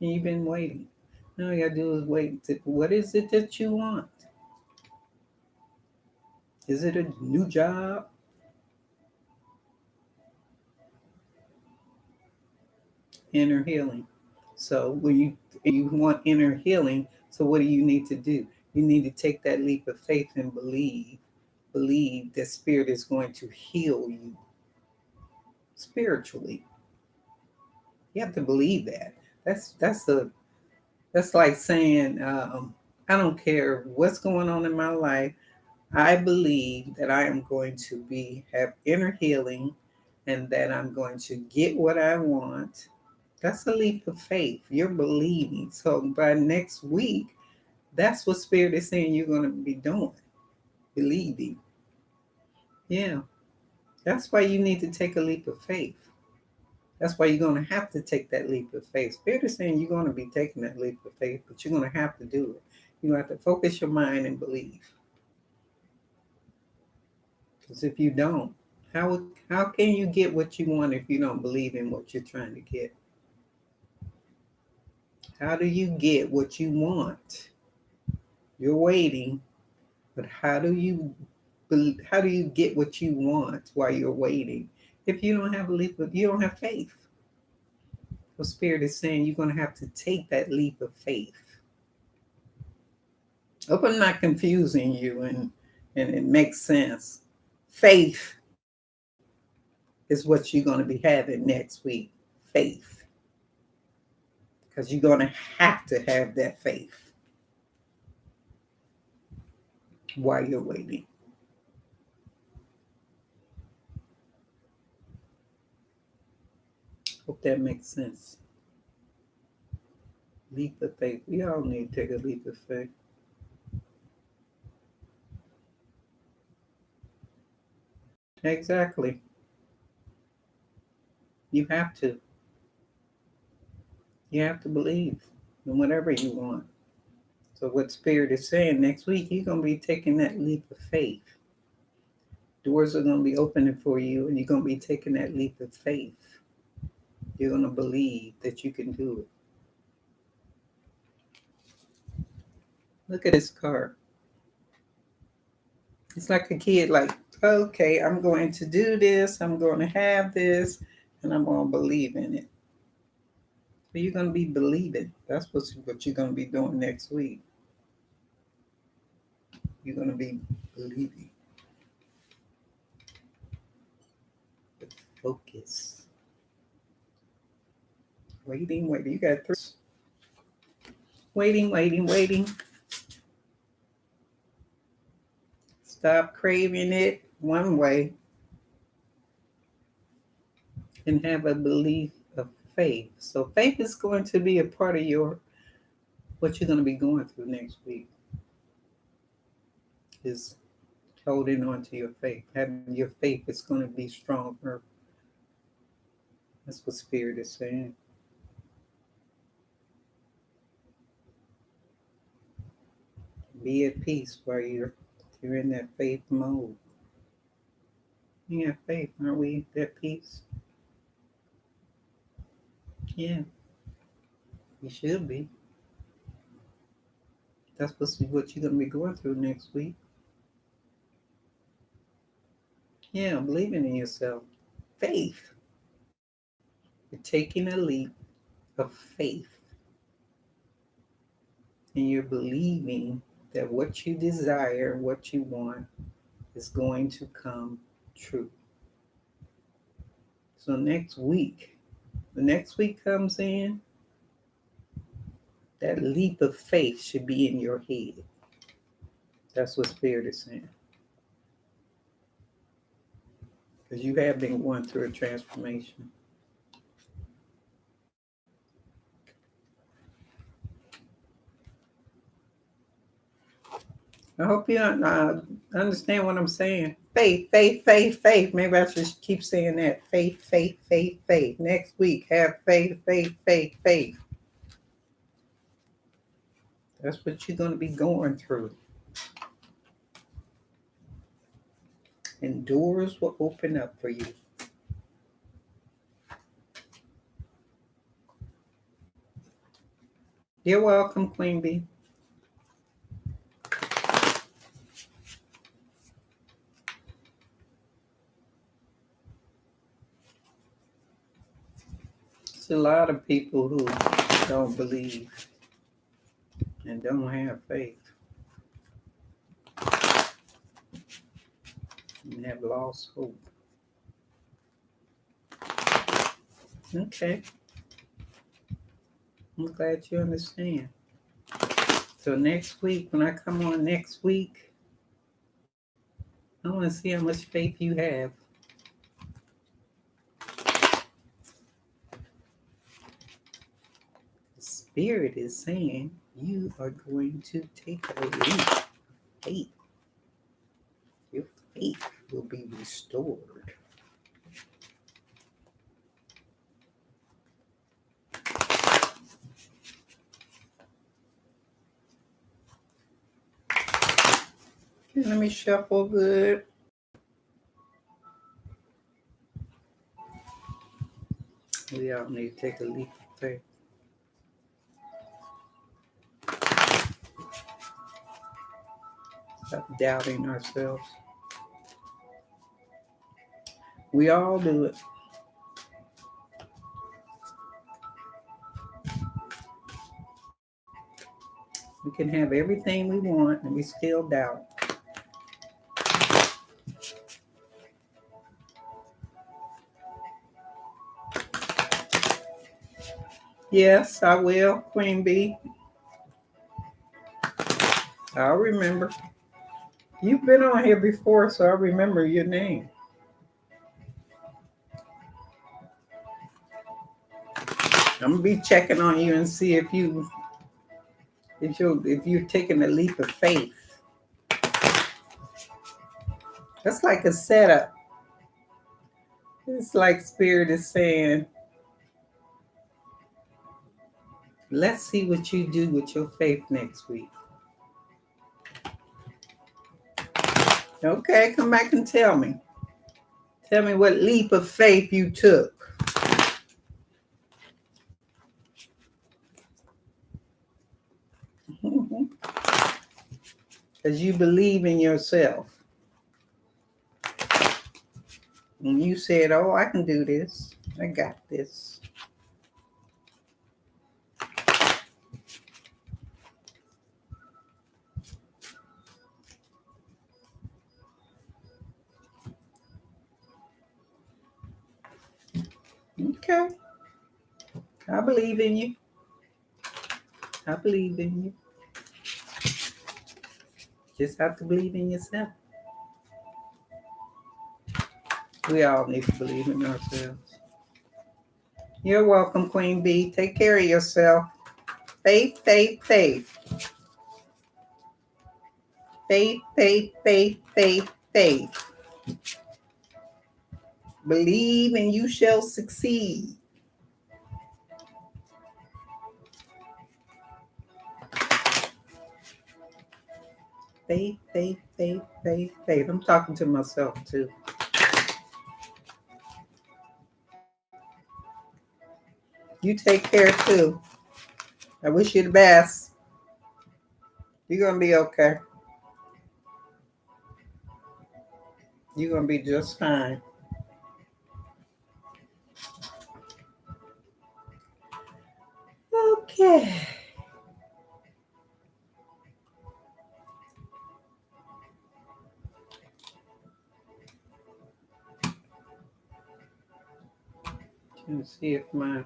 And you've been waiting. All you got to do is wait. What is it that you want? Is it a new job? Inner healing. So when you want inner healing, so what do you need to do? You need to take that leap of faith and believe that Spirit is going to heal you spiritually. You have to believe that. That's like saying, I don't care what's going on in my life. I believe that I am going to have inner healing, and that I'm going to get what I want. That's a leap of faith. You're believing. So by next week, that's what Spirit is saying you're going to be doing. Believing. Yeah. That's why you need to take a leap of faith. That's why you're going to have to take that leap of faith. Spirit is saying you're going to be taking that leap of faith, but you're going to have to do it. You have to focus your mind and believe. Because if you don't, how can you get what you want if you don't believe in what you're trying to get? How do you get what you want? You're waiting, but how do you get what you want while you're waiting? If you don't have a leap of, you don't have faith. So Spirit is saying you're going to have to take that leap of faith. Hope I'm not confusing you and it makes sense. Faith is what you're going to be having next week. Faith. Because you're going to have that faith while you're waiting. Hope that makes sense. Leap of faith. We all need to take a leap of faith. Exactly. You have to. You have to believe in whatever you want. So what Spirit is saying, next week, you're going to be taking that leap of faith. Doors are going to be opening for you, and you're going to be taking that leap of faith. You're going to believe that you can do it. Look at this card. It's like a kid, like Okay, I'm going to do this, I'm going to have this, and I'm going to believe in it. So you're going to be believing. That's what you're going to be doing next week. You're going to be believing with focus. Waiting. You got 3. Waiting. Stop craving it one way and have a belief of faith. So faith is going to be a part of what you're going to be going through next week. Is holding on to your faith. Having your faith is going to be stronger. That's what Spirit is saying. Be at peace while you're in that faith mode. You have faith, aren't we at peace? Yeah, you should be. That's what you're going to be going through next week. Yeah, believing in yourself. Faith. You're taking a leap of faith. And you're believing that what you desire, what you want, is going to come true. So the next week comes in, that leap of faith should be in your head. That's what Spirit is saying. Because you have been going through a transformation. I hope you understand what I'm saying. Faith. Maybe I should keep saying that. Faith. Next week, have faith. That's what you're going to be going through. And doors will open up for you. You're welcome, Queen Bee. There's a lot of people who don't believe and don't have faith and have lost hope. Okay. I'm glad you understand. So next week, when I come on next week, I want to see how much faith you have. The Spirit is saying you are going to take a leap of faith. Your faith will be restored. Okay, let me shuffle good. We all need to take a leap of faith. Stop doubting ourselves. We all do it. We can have everything we want and we still doubt. Yes, I will, Queen Bee. I'll remember. You've been on here before, so I remember your name. I'm gonna be checking on you and see if you're taking a leap of faith. That's like a setup. It's like Spirit is saying, let's see what you do with your faith next week. Okay, come back and tell me. Tell me what leap of faith you took. Because you believe in yourself. And you said, oh, I can do this. I got this. Okay. I believe in you. I believe in you. Just have to believe in yourself. We all need to believe in ourselves. You're welcome, Queen Bee. Take care of yourself. Faith, faith, faith. Faith, faith, faith, faith, faith. Believe and you shall succeed. Faith, faith, faith, faith, faith. I'm talking to myself too. You take care too. I wish you the best. You're going to be okay. You're going to be just fine. Okay. Let's see if my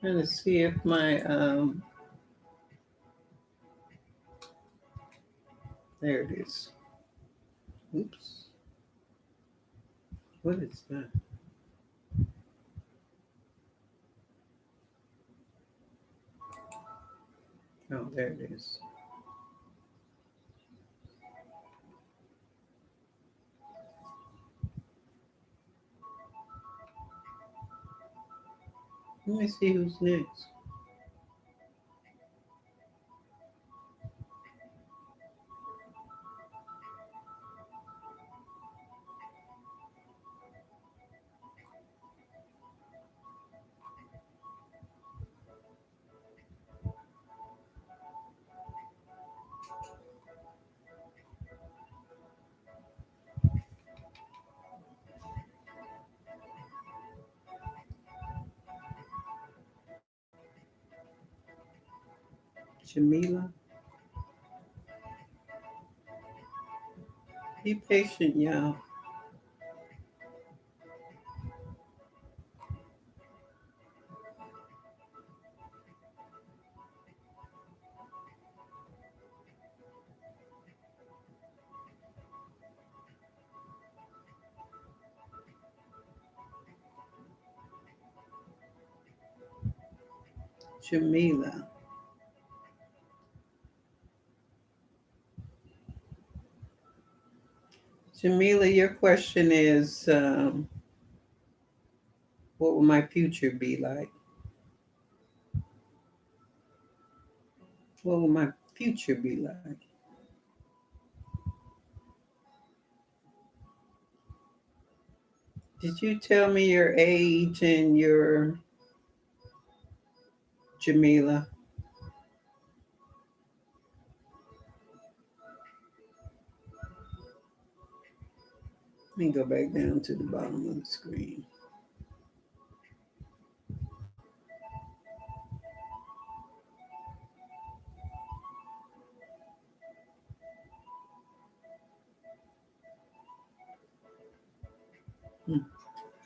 trying to see if my there it is. Oops. What is that? Oh, there it is. Let me see who's next. Jamila. Be patient, y'all. Jamila. Jamila, your question is what will my future be like? What will my future be like? Did you tell me your age and your Jamila? Let me go back down to the bottom of the screen.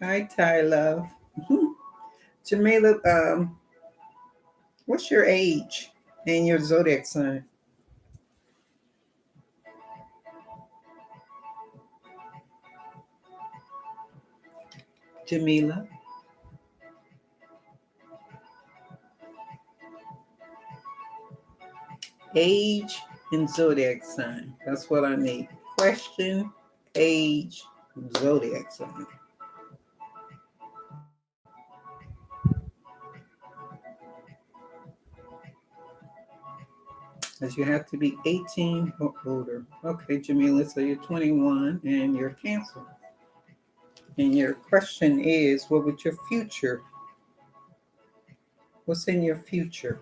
Hi, Ty Love. Jamila, what's your age and your zodiac sign? Jamila. Age and zodiac sign. That's what I need. Question, age, zodiac sign. Because you have to be 18 or older. Okay, Jamila, so you're 21 and you're Cancer. And your question is, what would your future? What's in your future?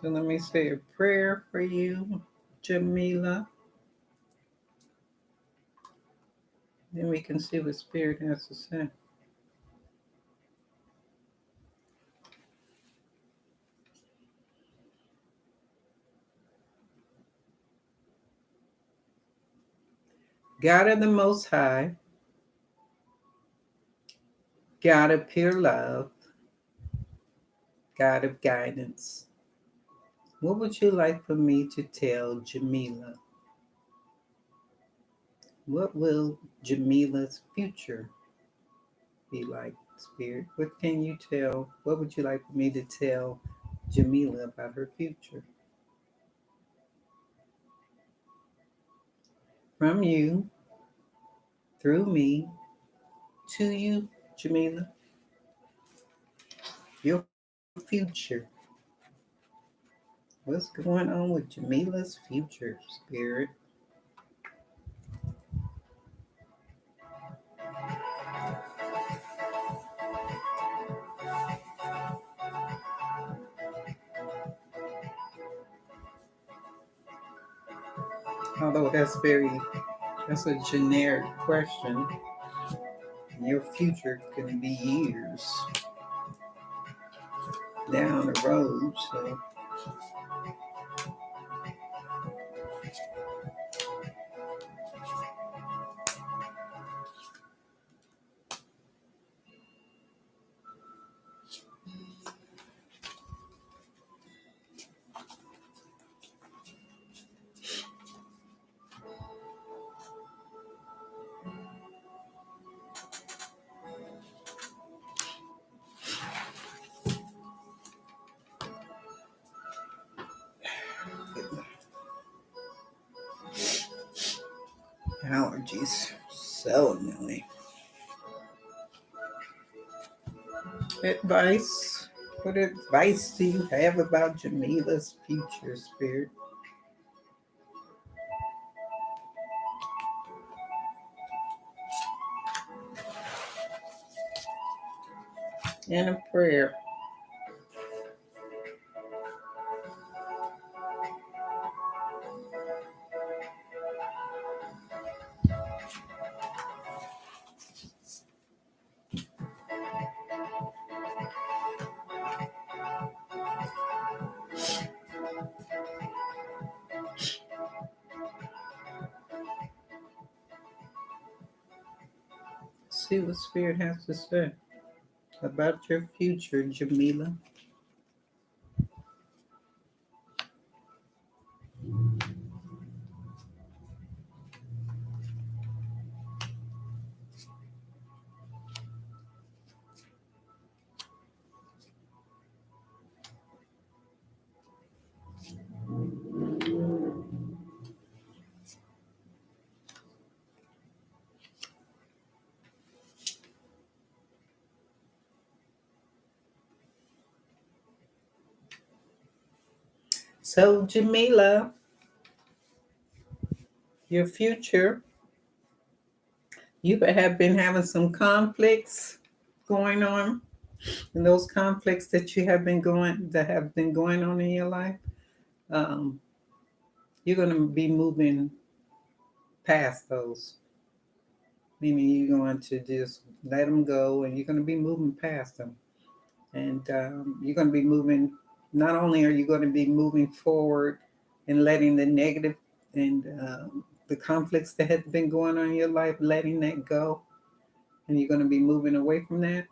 So let me say a prayer for you, Jamila. Then we can see what Spirit has to say. God of the Most High, God of pure love, God of guidance, what would you like for me to tell Jamila? What will Jamila's future be like, Spirit? What can you tell? What would you like for me to tell Jamila about her future? From you, through me, to you, Jamila, your future. What's going on with Jamila's future, Spirit? Although that's a generic question. Your future can be years down the road. So, allergies. So annoying. Advice. What advice do you have about Jamila's future, Spirit? And a prayer. See what Spirit has to say about your future, Jamila. So, Jamila, your future, you have been having some conflicts going on, and those conflicts that have been going on in your life. Um, you're going to be moving past those, meaning you're going to just let them go, and you're going to be moving past them, and you're going to be moving. Not only are you going to be moving forward and letting the negative and the conflicts that have been going on in your life, letting that go, and you're going to be moving away from that.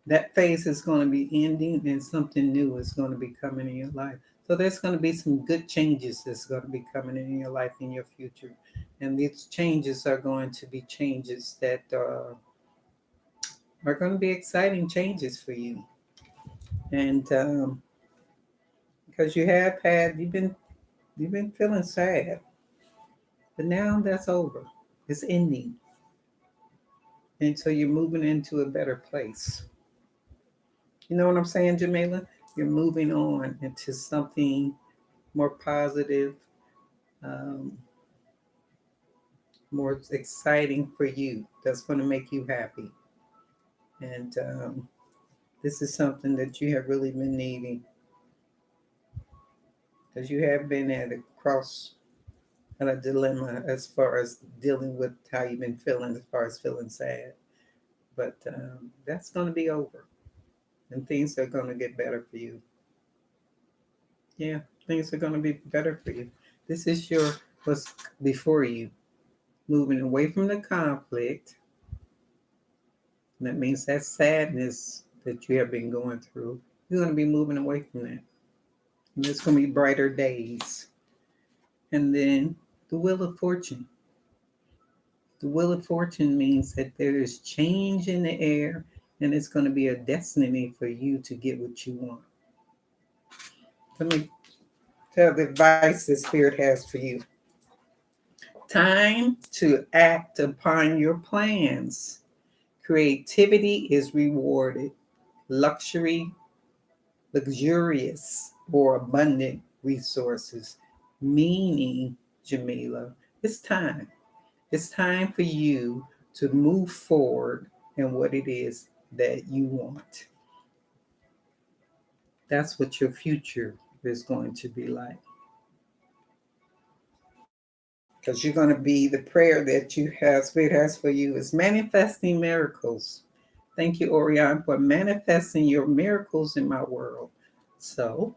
That phase is going to be ending, and something new is going to be coming in your life. So there's going to be some good changes that's going to be coming in your life in your future, and these changes are going to be changes that are going to be exciting changes for you. And because you've been feeling sad, but now that's over. It's ending, and so you're moving into a better place. You know what I'm saying, Jamila? You're moving on into something more positive, um, more exciting for you. That's going to make you happy. And this is something that you have really been needing. because you have been at a cross and a dilemma as far as dealing with how you've been feeling as far as feeling sad. But that's going to be over, and things are going to get better for you. Yeah, things are going to be better for you. This is your what's before you, moving away from the conflict. And that means that sadness that you have been going through. You're going to be moving away from that. And there's going to be brighter days. And then the Wheel of Fortune. The Wheel of Fortune means that there is change in the air, and it's going to be a destiny for you to get what you want. Let me tell the advice the Spirit has for you. Time to act upon your plans. Creativity is rewarded. Luxurious or abundant resources. Meaning, Jamila, it's time. It's time for you to move forward in what it is that you want. That's what your future is going to be like. Because you're going to be the prayer that you have, Spirit has for you is manifesting miracles. Thank you, Orion, for manifesting your miracles in my world. So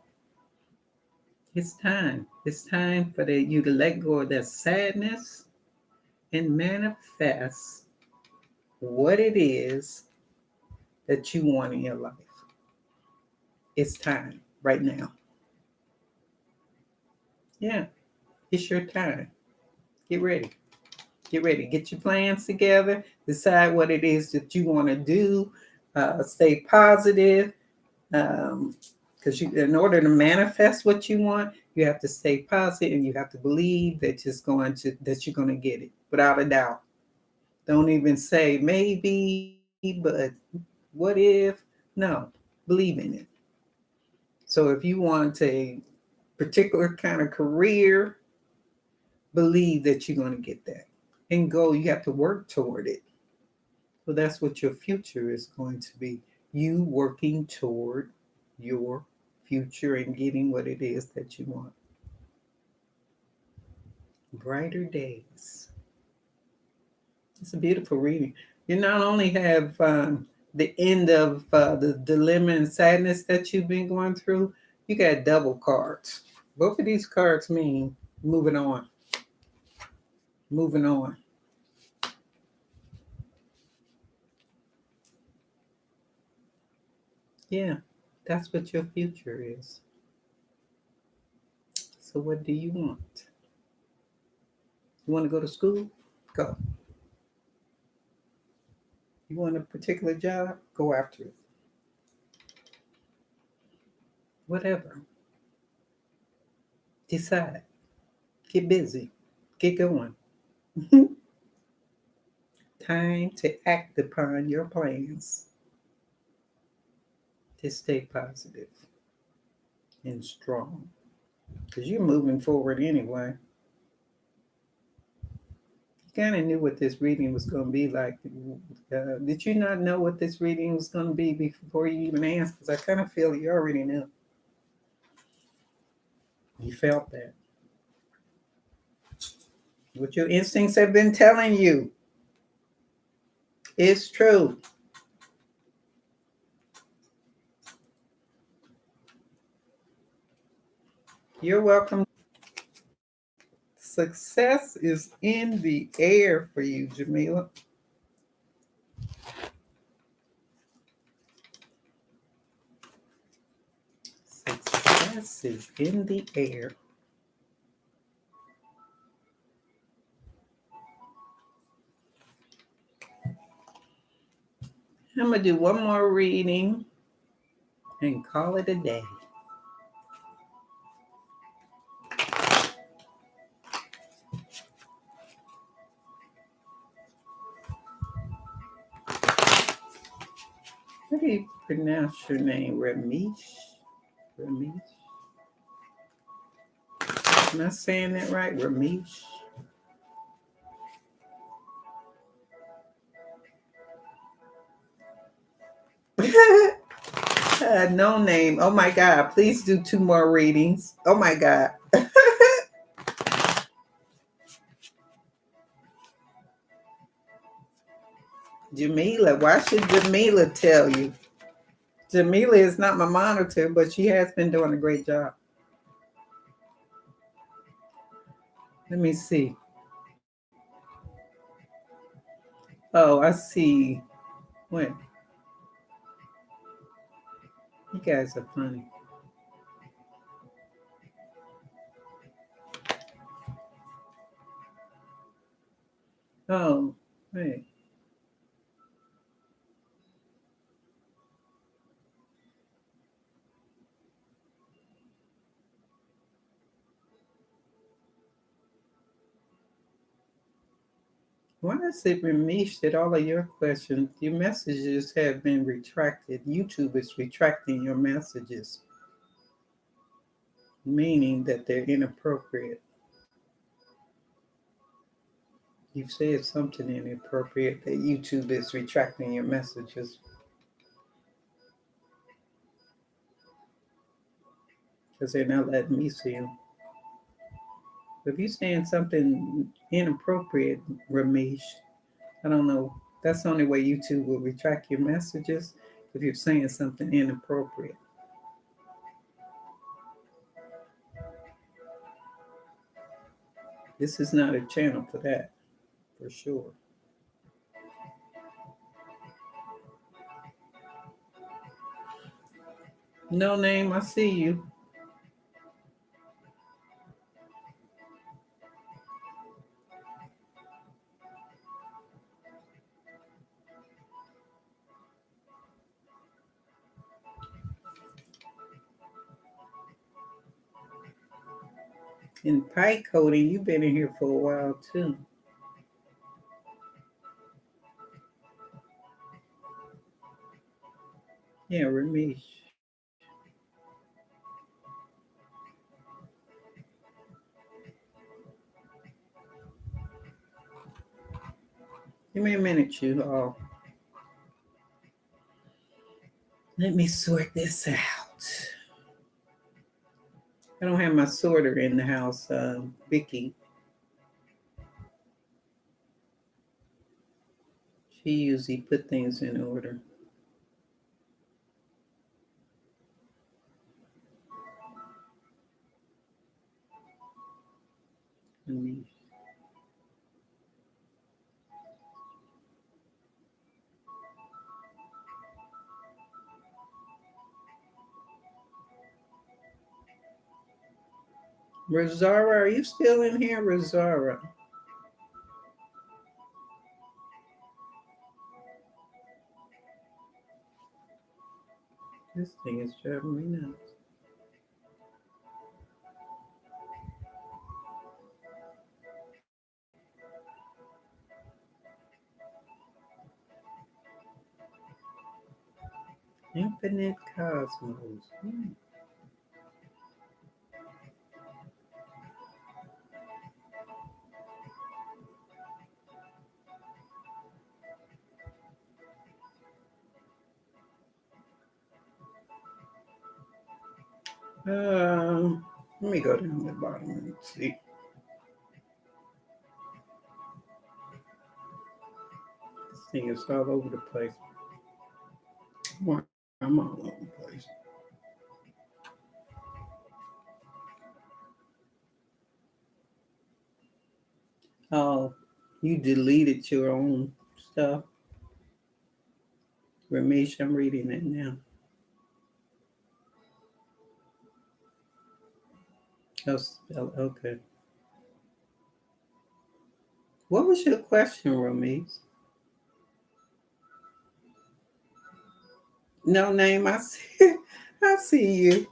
it's time. It's time for you to let go of that sadness and manifest what it is that you want in your life. It's time right now. Yeah, it's your time. Get ready. Get ready. Get your plans together. Decide what it is that you want to do. Stay positive. Because in order to manifest what you want, you have to stay positive and you have to believe that you're going to get it without a doubt. Don't even say maybe, but what if? No, believe in it. So if you want a particular kind of career, believe that you're going to get that. And you have to work toward it. So that's what your future is going to be. You working toward your future and getting what it is that you want. Brighter days. It's a beautiful reading. You not only have the end of the dilemma and sadness that you've been going through, you got double cards. Both of these cards mean moving on. Moving on. Yeah, that's what your future is. So what do you want? You want to go to school? Go. You want a particular job? Go after it. Whatever. Decide. Get busy. Get going. Time to act upon your plans. To stay positive and strong. Because you're moving forward anyway. You kind of knew what this reading was going to be like. Did you not know what this reading was going to be before you even asked? Because I kind of feel you already knew. You felt that. What your instincts have been telling you is true. You're welcome. Success is in the air for you, Jamila. Success is in the air. I'm going to do one more reading and call it a day. How do you pronounce your name? Ramesh? Ramesh? Am I saying that right? Ramesh? No name. Oh my God. Please do 2 more readings. Oh my God. Jamila. Why should Jamila tell you? Jamila is not my monitor, but she has been doing a great job. Let me see. Oh, I see. What? You guys are funny. Oh, wait. Why is it, Ramesh, that all of your questions, your messages have been retracted? YouTube is retracting your messages, meaning that they're inappropriate. You've said something inappropriate that YouTube is retracting your messages because they're not letting me see them. If you're saying something inappropriate, Ramesh, I don't know. That's the only way YouTube will retract your messages if you're saying something inappropriate. This is not a channel for that, for sure. No name, I see you. In pipe coding, you've been in here for a while too. Yeah, Ramesh. Give me a minute, you all. Let me sort this out. I don't have my sorter in the house, Vicky. She usually put things in order. Ramesh. Rosara, are you still in here, Rosara? This thing is driving me nuts. Infinite Cosmos. Let me go down to the bottom and see. This thing is all over the place. Wow, I'm all over the place. Oh, you deleted your own stuff. Ramesh, I'm reading it now. Oh, okay. What was your question, Ramesh? No name. I see. I see you.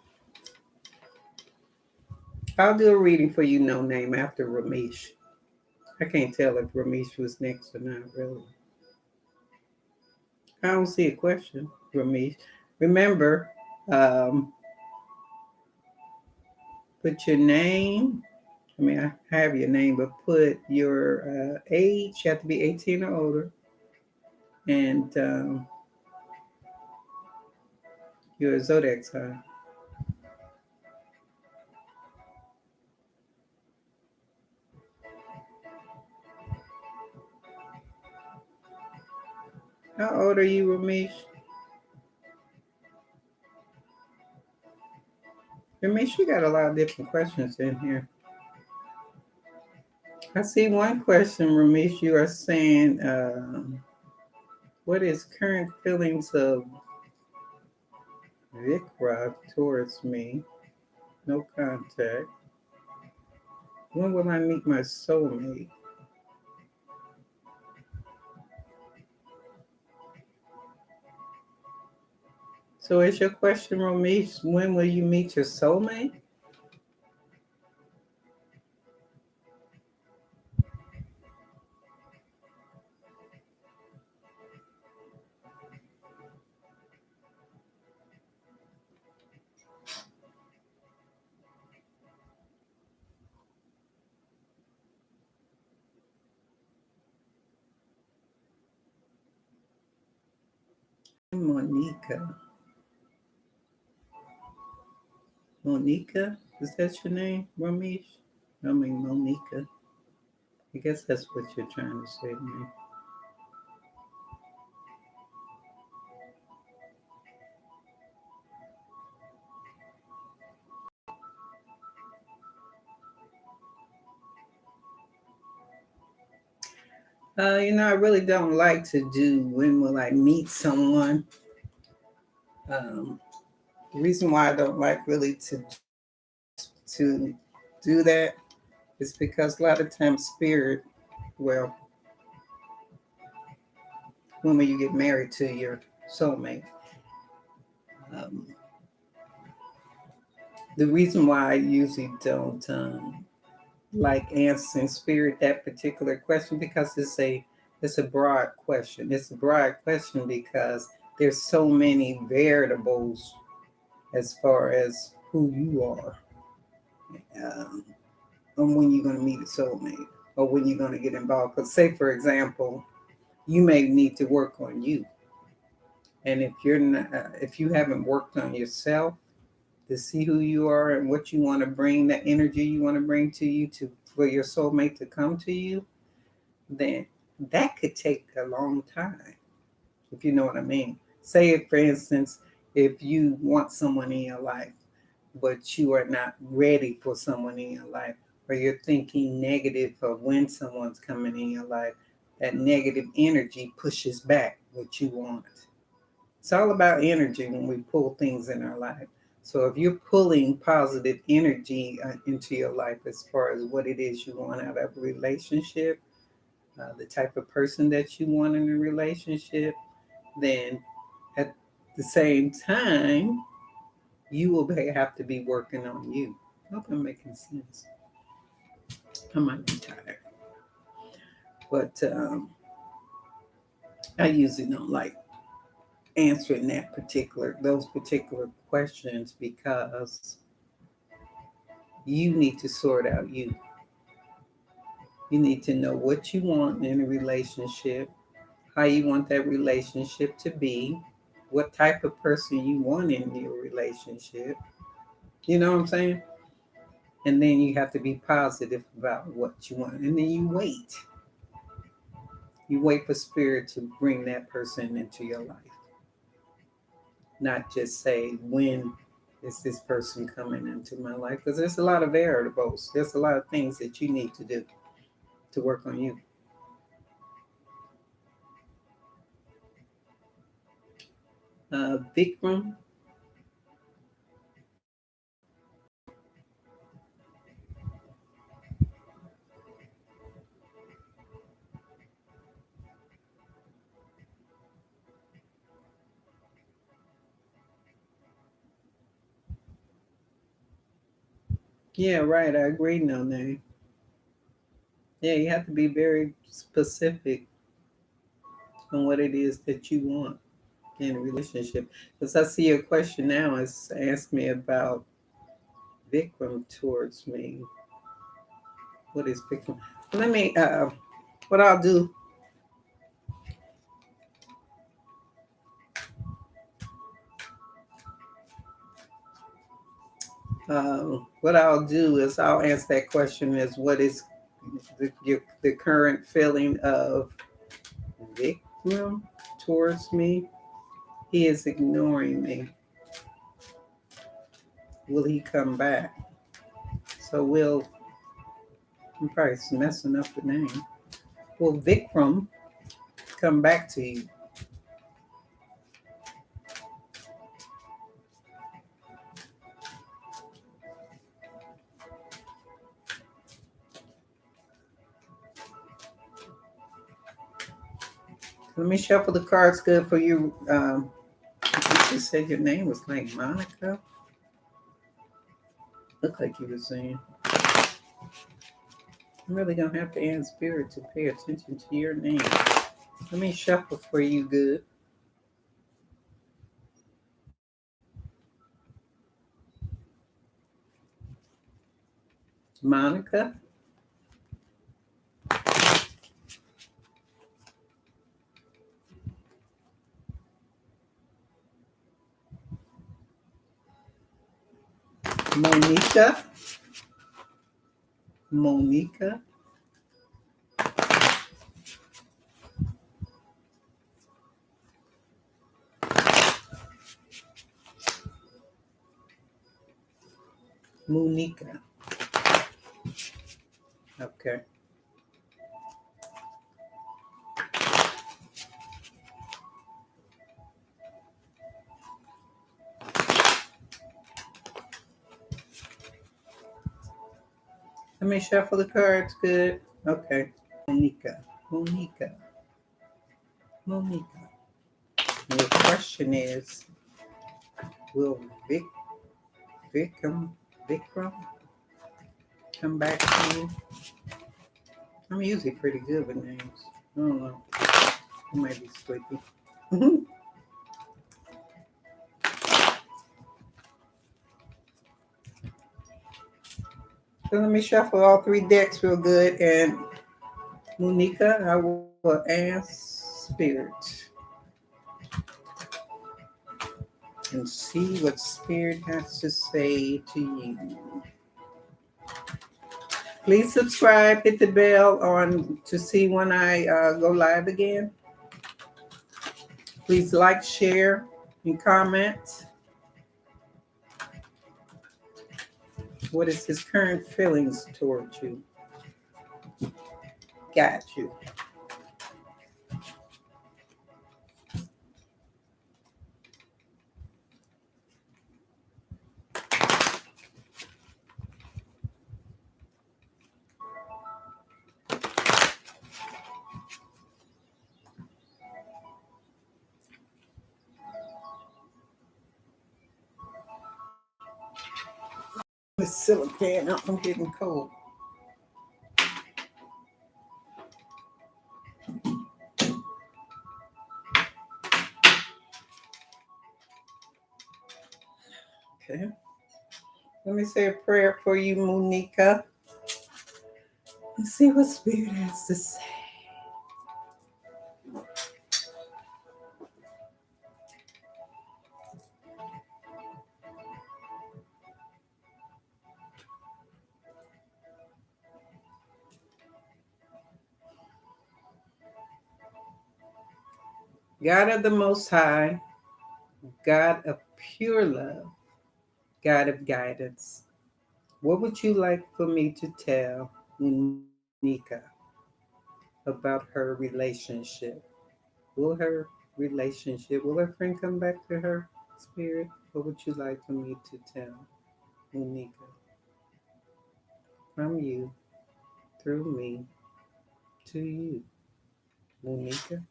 I'll do a reading for you, no name, after Ramesh. I can't tell if Ramesh was next or not, really. I don't see a question, Ramesh. Remember, um, put your name. I mean, I have your name, but put your age. You have to be 18 or older. And You're a zodiac sign. How old are you, Ramesh? Ramesh, you got a lot of different questions in here. I see one question, Ramesh. You are saying, what is current feelings of Vikra towards me? No contact. When will I meet my soulmate? So is your question, Ramesh, when will you meet your soulmate? Monica. Monica? Is that your name, Ramesh? I mean, Monica. I guess that's what you're trying to say to me. I really don't like to do when will I meet someone. The reason why I don't like really to do that is because a lot of times spirit, well, when will you get married to your soulmate? Um, the reason why I usually don't like answering spirit that particular question because it's a broad question. It's a broad question because there's so many variables as far as who you are, um, and when you're going to meet a soulmate or when you're going to get involved. Because say, for example, you may need to work on you, and if you're not, if you haven't worked on yourself to see who you are and what you want to bring, that energy you want to bring to you to for your soulmate to come to you, then that could take a long time, if you know what I mean. Say, if, for instance, if you want someone in your life, but you are not ready for someone in your life, or you're thinking negative of when someone's coming in your life, that negative energy pushes back what you want. It's all about energy when we pull things in our life. So if you're pulling positive energy into your life as far as what it is you want out of a relationship, the type of person that you want in a relationship, then at the same time, you will have to be working on you. I hope I'm making sense. I might be tired, but I usually don't like answering those particular questions because you need to sort out you. You need to know what you want in a relationship, how you want that relationship to be, what type of person you want in your relationship. You know what I'm saying? And then you have to be positive about what you want. And then you wait. You wait for spirit to bring that person into your life. Not just say, when is this person coming into my life? Because there's a lot of variables. There's a lot of things that you need to do to work on you. Vikram. Yeah, right. I agree, no name. Yeah, you have to be very specific on what it is that you want in a relationship. Because I see your question now is ask me about Vikram towards me. What is Vikram? Let me, what I'll do, What I'll do is I'll answer that question is what is the current feeling of Vikram towards me? He is ignoring me. Will he come back? So I'm probably messing up the name. Will Vikram come back to you? Let me shuffle the cards good for you. You said your name was like Monica. Looked like you were saying. I'm really gonna have to ask Spirit to pay attention to your name. Let me shuffle for you good. Monica. Monica. Monica. Monica. Okay. Let me shuffle the cards good. Okay. Monica. Monica. Monica. And the question is, will Vikram come back to you? I'm usually pretty good with names. I don't know. I might be sleepy. So let me shuffle all three decks real good. And Monica, I will ask Spirit and see what Spirit has to say to you. Please subscribe, hit the bell on to see when I go live again. Please like, share, and comment. What is his current feelings towards you? Got you. This silicone out from getting cold. Okay. Let me say a prayer for you, Monica. Let's see what Spirit has to say. God of the Most High, God of pure love, God of guidance, what would you like for me to tell Monica about her relationship? Will her friend come back to her, Spirit? What would you like for me to tell Monica? From you, through me, to you, Monica.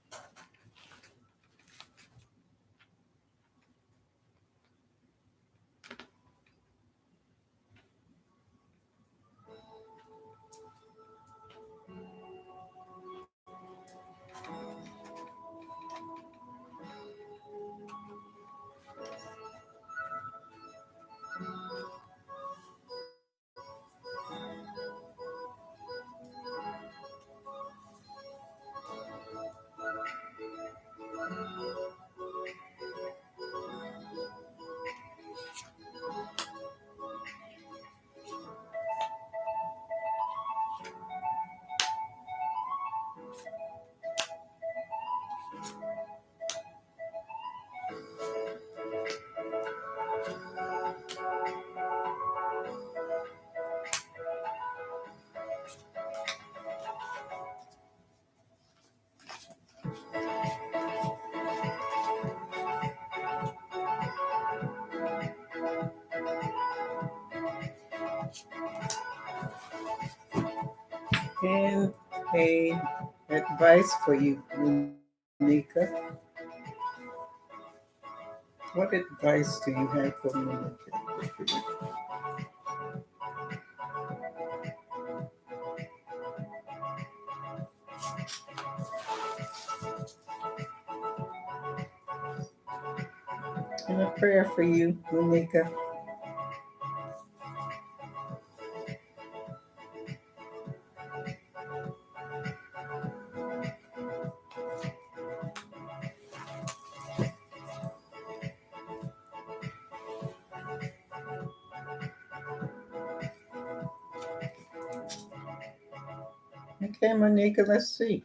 And a advice for you, Monica. What advice do you have for Monica? And a prayer for you, Monica. Okay, Monica, let's see.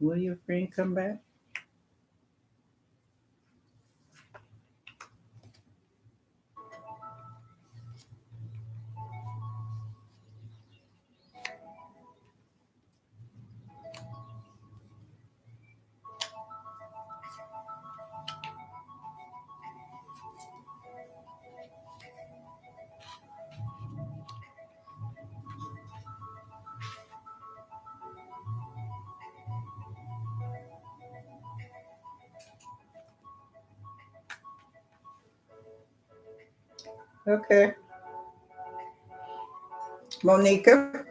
Will your friend come back? Okay. Monica,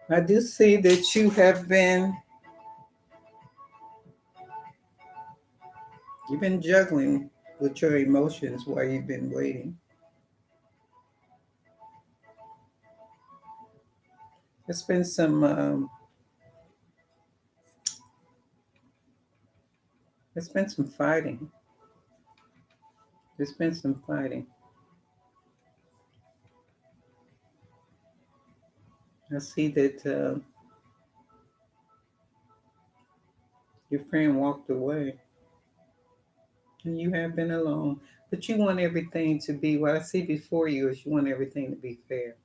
I do see that you have you've been juggling with your emotions while you've been waiting. There's been there's been some fighting. There's been some fighting. I see that your friend walked away and you have been alone. But you want everything to be, what I see before you is you want everything to be fair.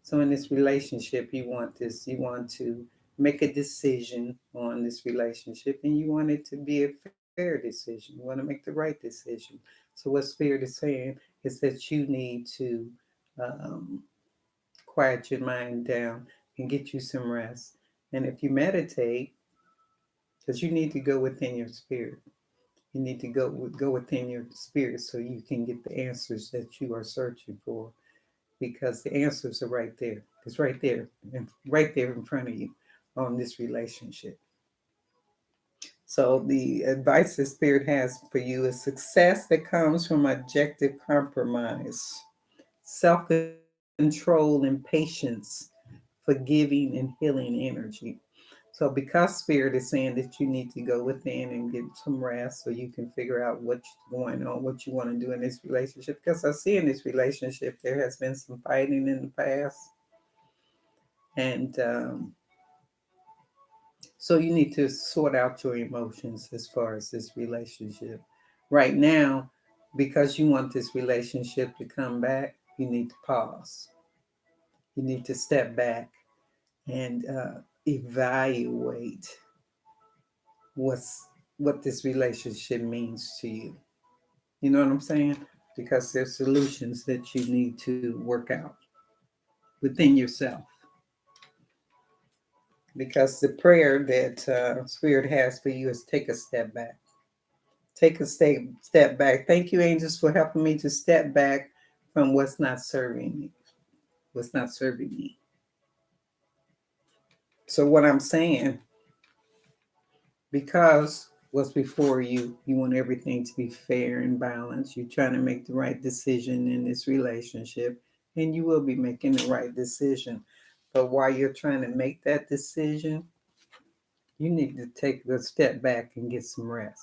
So in this relationship, you want to make a decision on this relationship and you want it to be a fair decision. You want to make the right decision. So what Spirit is saying is that you need to um, quiet your mind down and get you some rest. And if you meditate, because you need to go within your spirit, you need to go within your spirit so you can get the answers that you are searching for. Because the answers are right there. It's right there, and right there in front of you on this relationship. So the advice the Spirit has for you is success that comes from objective compromise, self-control and patience, forgiving and healing energy. So because Spirit is saying that you need to go within and get some rest so you can figure out what's going on, what you want to do in this relationship. Because I see in this relationship there has been some fighting in the past. And so you need to sort out your emotions as far as this relationship. Right now, because you want this relationship to come back, you need to pause. You need to step back and evaluate what this relationship means to you. You know what I'm saying? Because there's solutions that you need to work out within yourself. Because the prayer that Spirit has for you is take a step back. Take a step back. Thank you, angels, for helping me to step back from what's not serving me. What's not serving me. So what I'm saying, because what's before you, you want everything to be fair and balanced. You're trying to make the right decision in this relationship, and you will be making the right decision. But while you're trying to make that decision, you need to take a step back and get some rest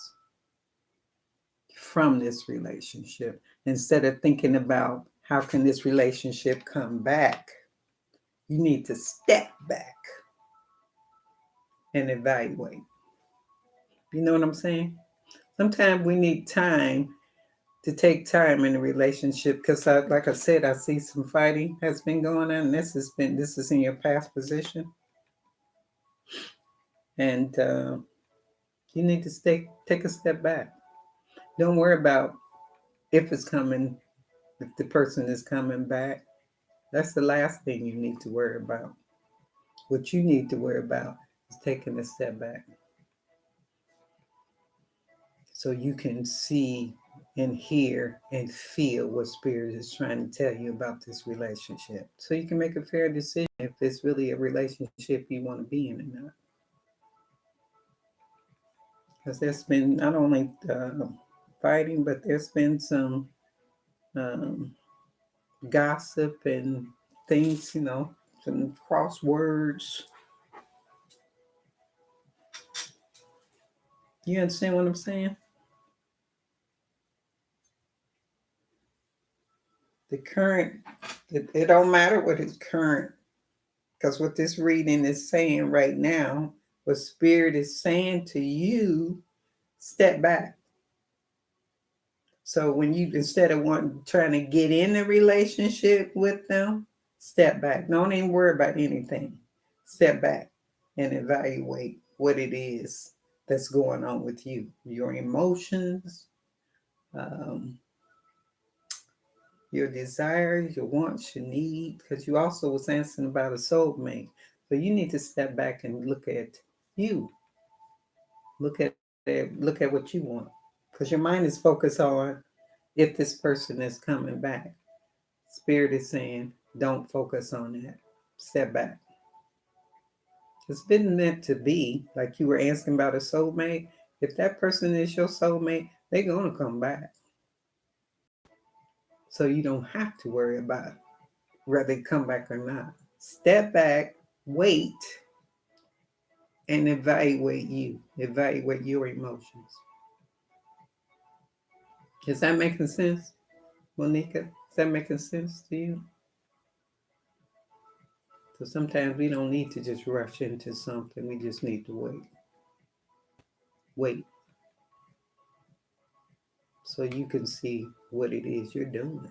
from this relationship. Instead of thinking about how can this relationship come back, you need to step back and evaluate. You know what I'm saying? Sometimes we need time to take time in a relationship because, like I said, I see some fighting has been going on. This is in your past position, and you need to take a step back. Don't worry about if it's coming, if the person is coming back. That's the last thing you need to worry about. What you need to worry about is taking a step back so you can see and hear and feel what Spirit is trying to tell you about this relationship. So you can make a fair decision if it's really a relationship you want to be in or not. Because there's been not only fighting, but there's been some um, gossip and things, some crosswords. You understand what I'm saying? The current, it don't matter what is current, because what this reading is saying right now, what Spirit is saying to you, step back. So when you, instead of trying to get in a relationship with them, step back. Don't even worry about anything. Step back and evaluate what it is that's going on with you, your emotions, um, your desires, your wants, your needs, because you also was answering about a soulmate. So you need to step back and look at you. Look at it, look at what you want. Because your mind is focused on if this person is coming back. Spirit is saying, don't focus on that. Step back. It's been meant to be, like you were asking about a soulmate. If that person is your soulmate, they're going to come back. So you don't have to worry about whether they come back or not. Step back, wait, and evaluate you. Evaluate your emotions. Is that making sense, Monica? Is that making sense to you? So sometimes we don't need to just rush into something. We just need to wait. Wait. So you can see what it is you're doing.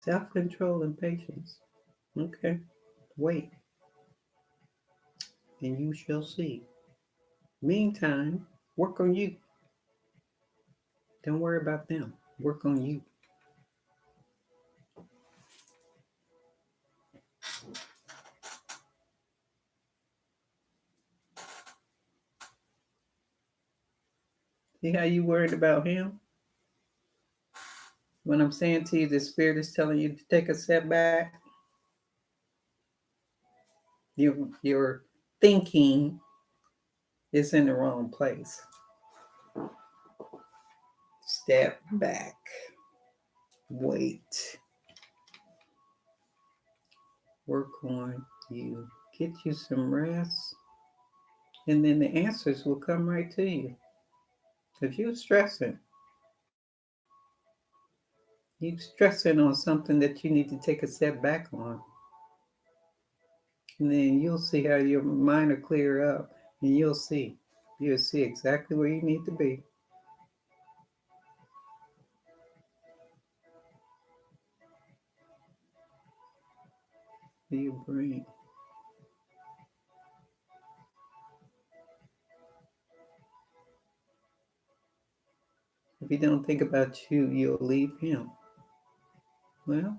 Self control and patience. Okay. Wait, and you shall see. Meantime, work on you. Don't worry about them. Work on you. See how you worried about him? When I'm saying to you, the Spirit is telling you to take a step back, your thinking is in the wrong place. Step back. Wait. Work on you. Get you some rest. And then the answers will come right to you. If you're stressing on something that you need to take a step back on, and then you'll see how your mind will clear up, and you'll see exactly where you need to be. Your brain. If you don't think about you, you'll leave him. Well,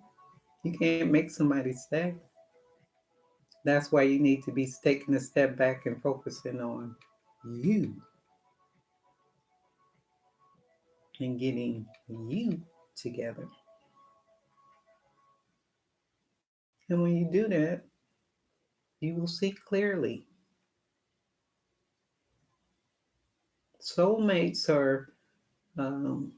you can't make somebody stay. That's why you need to be taking a step back and focusing on you and getting you together. And when you do that, you will see clearly. Soulmates are, um,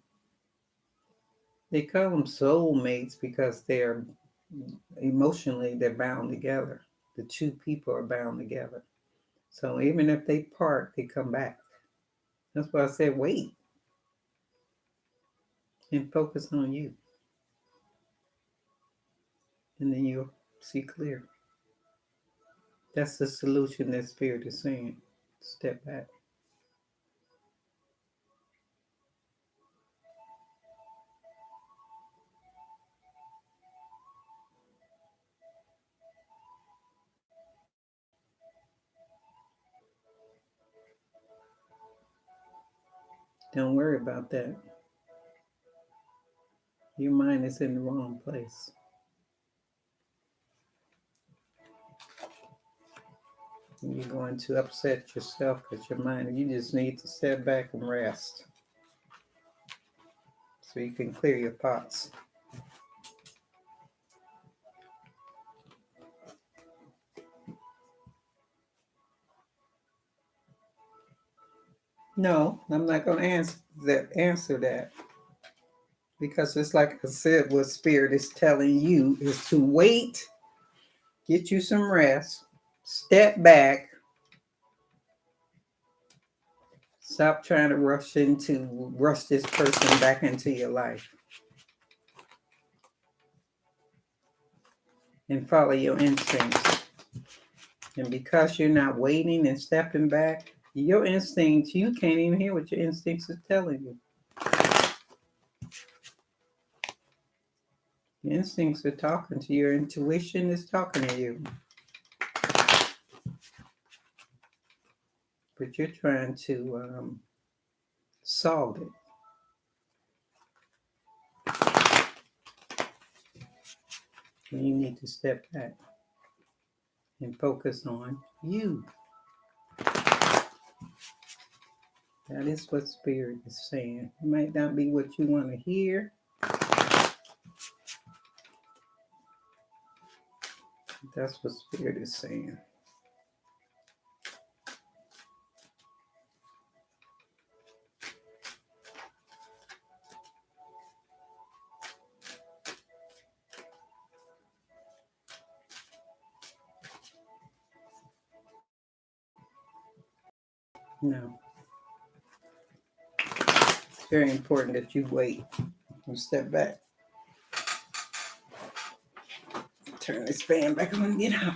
they call them soulmates because they're emotionally, they're bound together. The two people are bound together. So even if they part, they come back. That's why I said wait and focus on you. And then you'll see clear. That's the solution that Spirit is saying. Step back. Don't worry about that. Your mind is in the wrong place. And you're going to upset yourself because your mind, you just need to step back and rest so you can clear your thoughts. No, I'm not going to answer that because it's like I said, what Spirit is telling you is to wait, get you some rest, step back, stop trying to rush this person back into your life, and follow your instincts. And because you're not waiting and stepping back, your instincts, you can't even hear what your instincts are telling you. Your instincts are talking to you. Your intuition is talking to you. But you're trying to solve it. And you need to step back and focus on you. That is what Spirit is saying. It might not be what you want to hear. That's what Spirit is saying. No. It's very important that you wait and step back. Turn this fan back on and get out.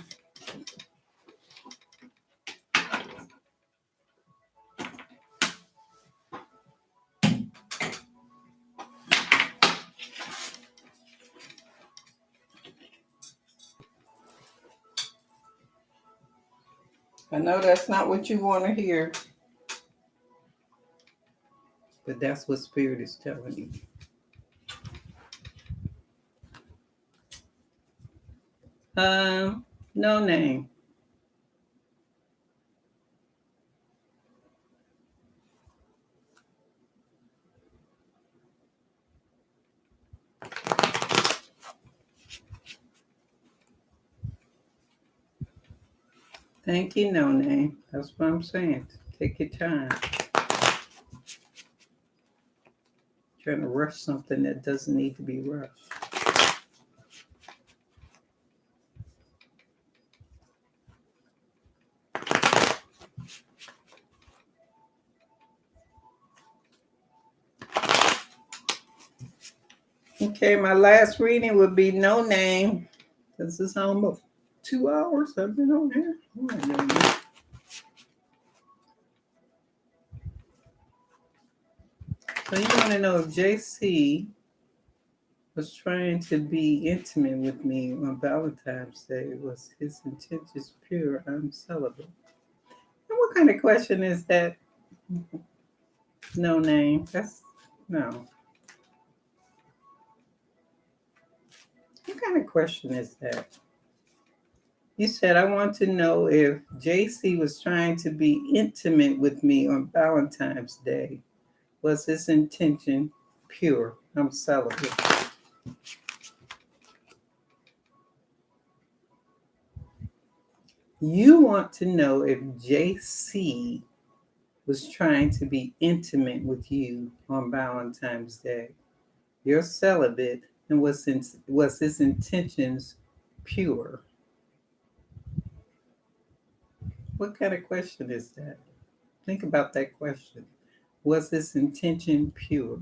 I know that's not what you want to hear, but that's what Spirit is telling you. No name. Thank you, no name. That's what I'm saying. Take your time. Trying to rush something that doesn't need to be rushed. Okay, my last reading would be no name. This is almost 2 hours I've been on here. Oh my goodness. So you want to know if JC was trying to be intimate with me on Valentine's Day? Was his intentions pure? I'm celibate. And what kind of question is that? No name. That's no. What kind of question is that? You said, I want to know if JC was trying to be intimate with me on Valentine's Day. Was his intention pure? I'm celibate. You want to know if JC was trying to be intimate with you on Valentine's Day. You're celibate, and was his intentions pure? What kind of question is that? Think about that question. Was his intention pure?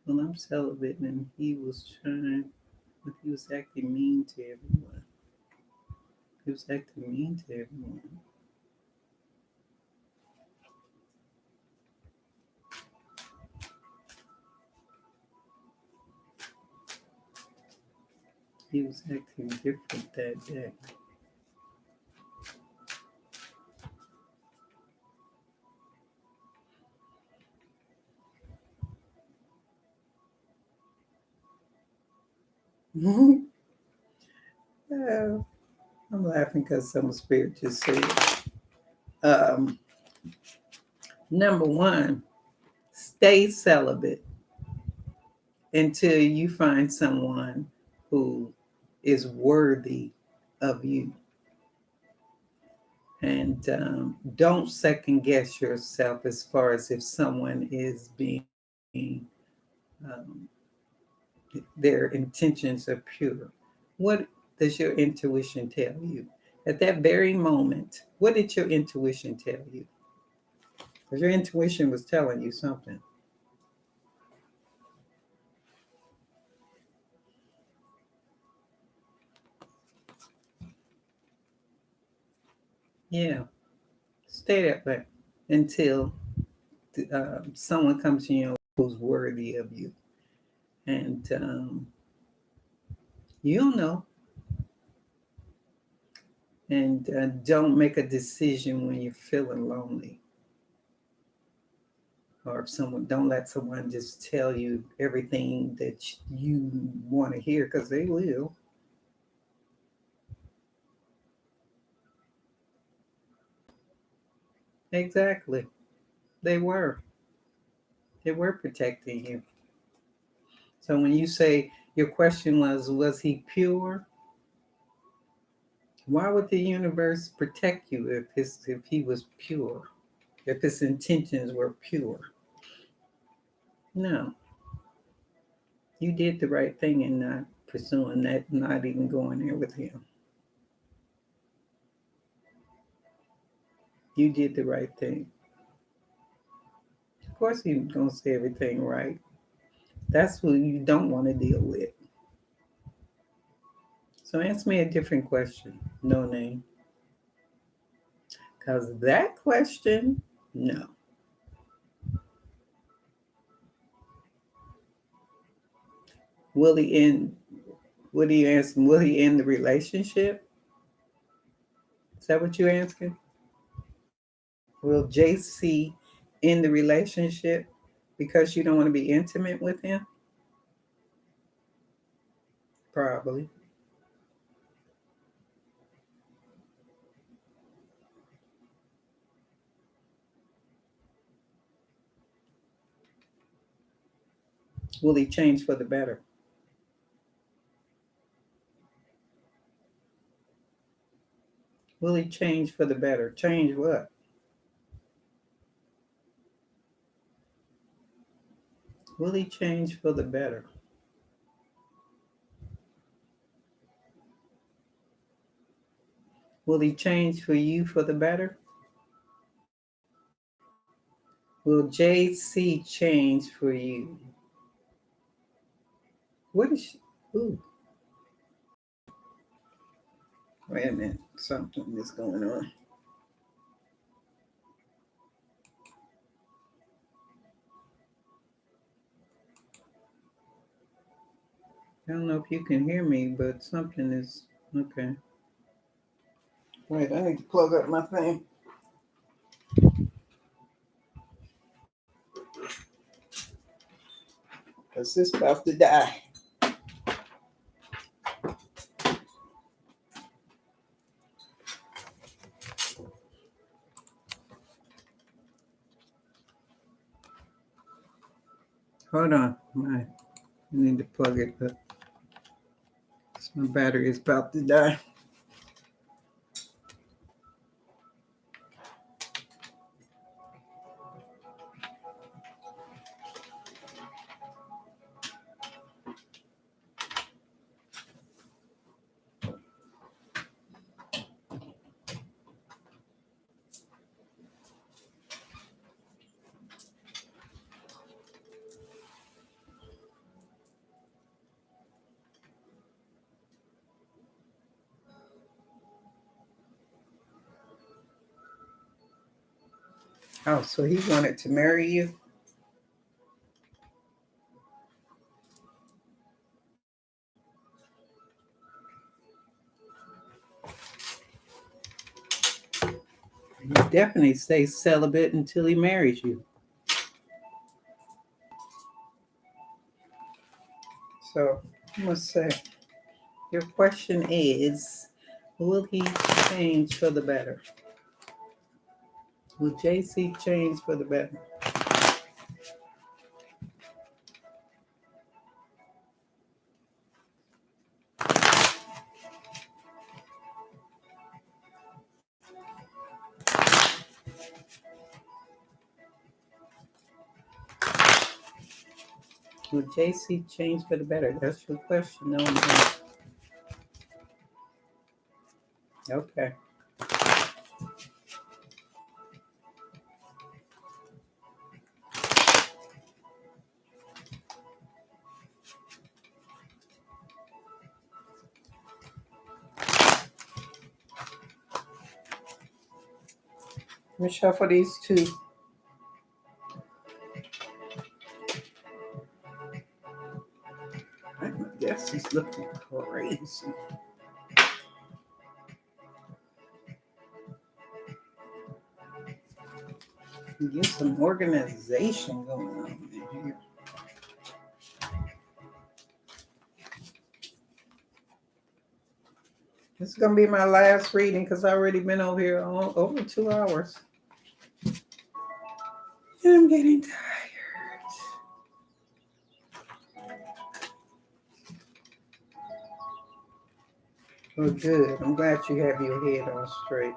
Well, I'm celibate, and he was acting mean to everyone. He was acting mean to everyone. He was acting different that day. Yeah, I'm laughing because some spirit just said, um, number one, stay celibate until you find someone who is worthy of you. And don't second guess yourself as far as if someone is being, um, their intentions are pure. What does your intuition tell you? At that very moment, what did your intuition tell you? Because your intuition was telling you something. Yeah, stay that way until someone comes to you who's worthy of you. And you'll know. And don't make a decision when you're feeling lonely. Or if someone, don't let someone just tell you everything that you want to hear, because they will. Exactly. They were. They were protecting you. So when you say your question was he pure? Why would the universe protect you if he was pure? If his intentions were pure? No. You did the right thing in not pursuing that, not even going there with him. You did the right thing. Of course, he's gonna say everything right. That's who you don't want to deal with. So ask me a different question. No name. Because that question, no. Will he end? What are you asking? Will he end the relationship? Is that what you're asking? Will JC end the relationship because you don't want to be intimate with him? Probably. Will he change for the better? Will he change for the better? Change what? Will he change for the better? Will he change for you for the better? Will JC change for you? What is she? Ooh, wait a minute. Something is going on. I don't know if you can hear me, but something is okay. Wait, I need to plug up my thing. Because it's about to die. Hold on. I need to plug it up. My battery is about to die. Oh, so he wanted to marry you? He definitely stays celibate until he marries you. So I must say, Your question is, will he change for the better? Will JC change for the better? Will JC change for the better? That's your question. No, no. Okay. Let me shuffle these two. I guess he's looking crazy. Get some organization going on in here. This is going to be my last reading because I've already been over here over 2 hours. And I'm getting tired. Well, good. I'm glad you have your head on straight.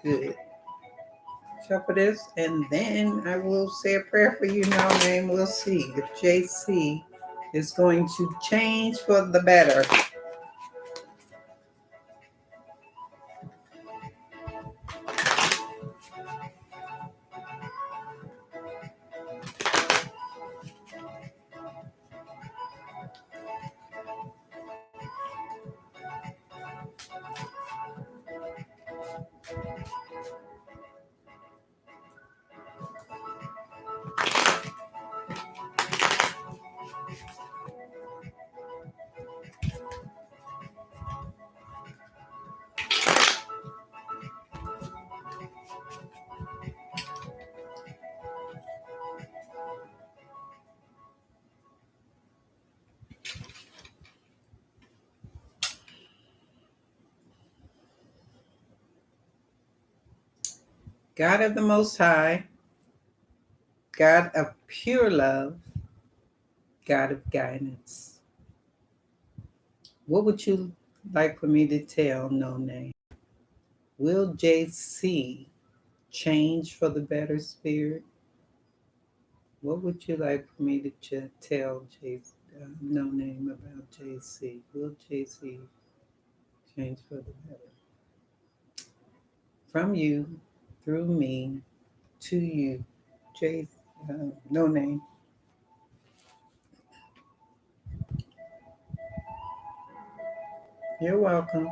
Good. Shuffle this, and then I will say a prayer for you now, name. We'll see if JC is going to change for the better. God of the Most High, God of pure love, God of guidance. What would you like for me to tell No Name? Will JC change for the better, Spirit? What would you like for me to tell No Name about JC? Will JC change for the better? From you, through me, to you, No Name. You're welcome.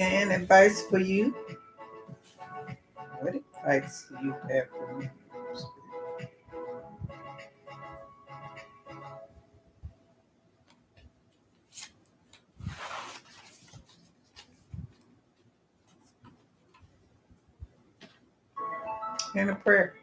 And advice for you? What advice do you have for me? And a prayer.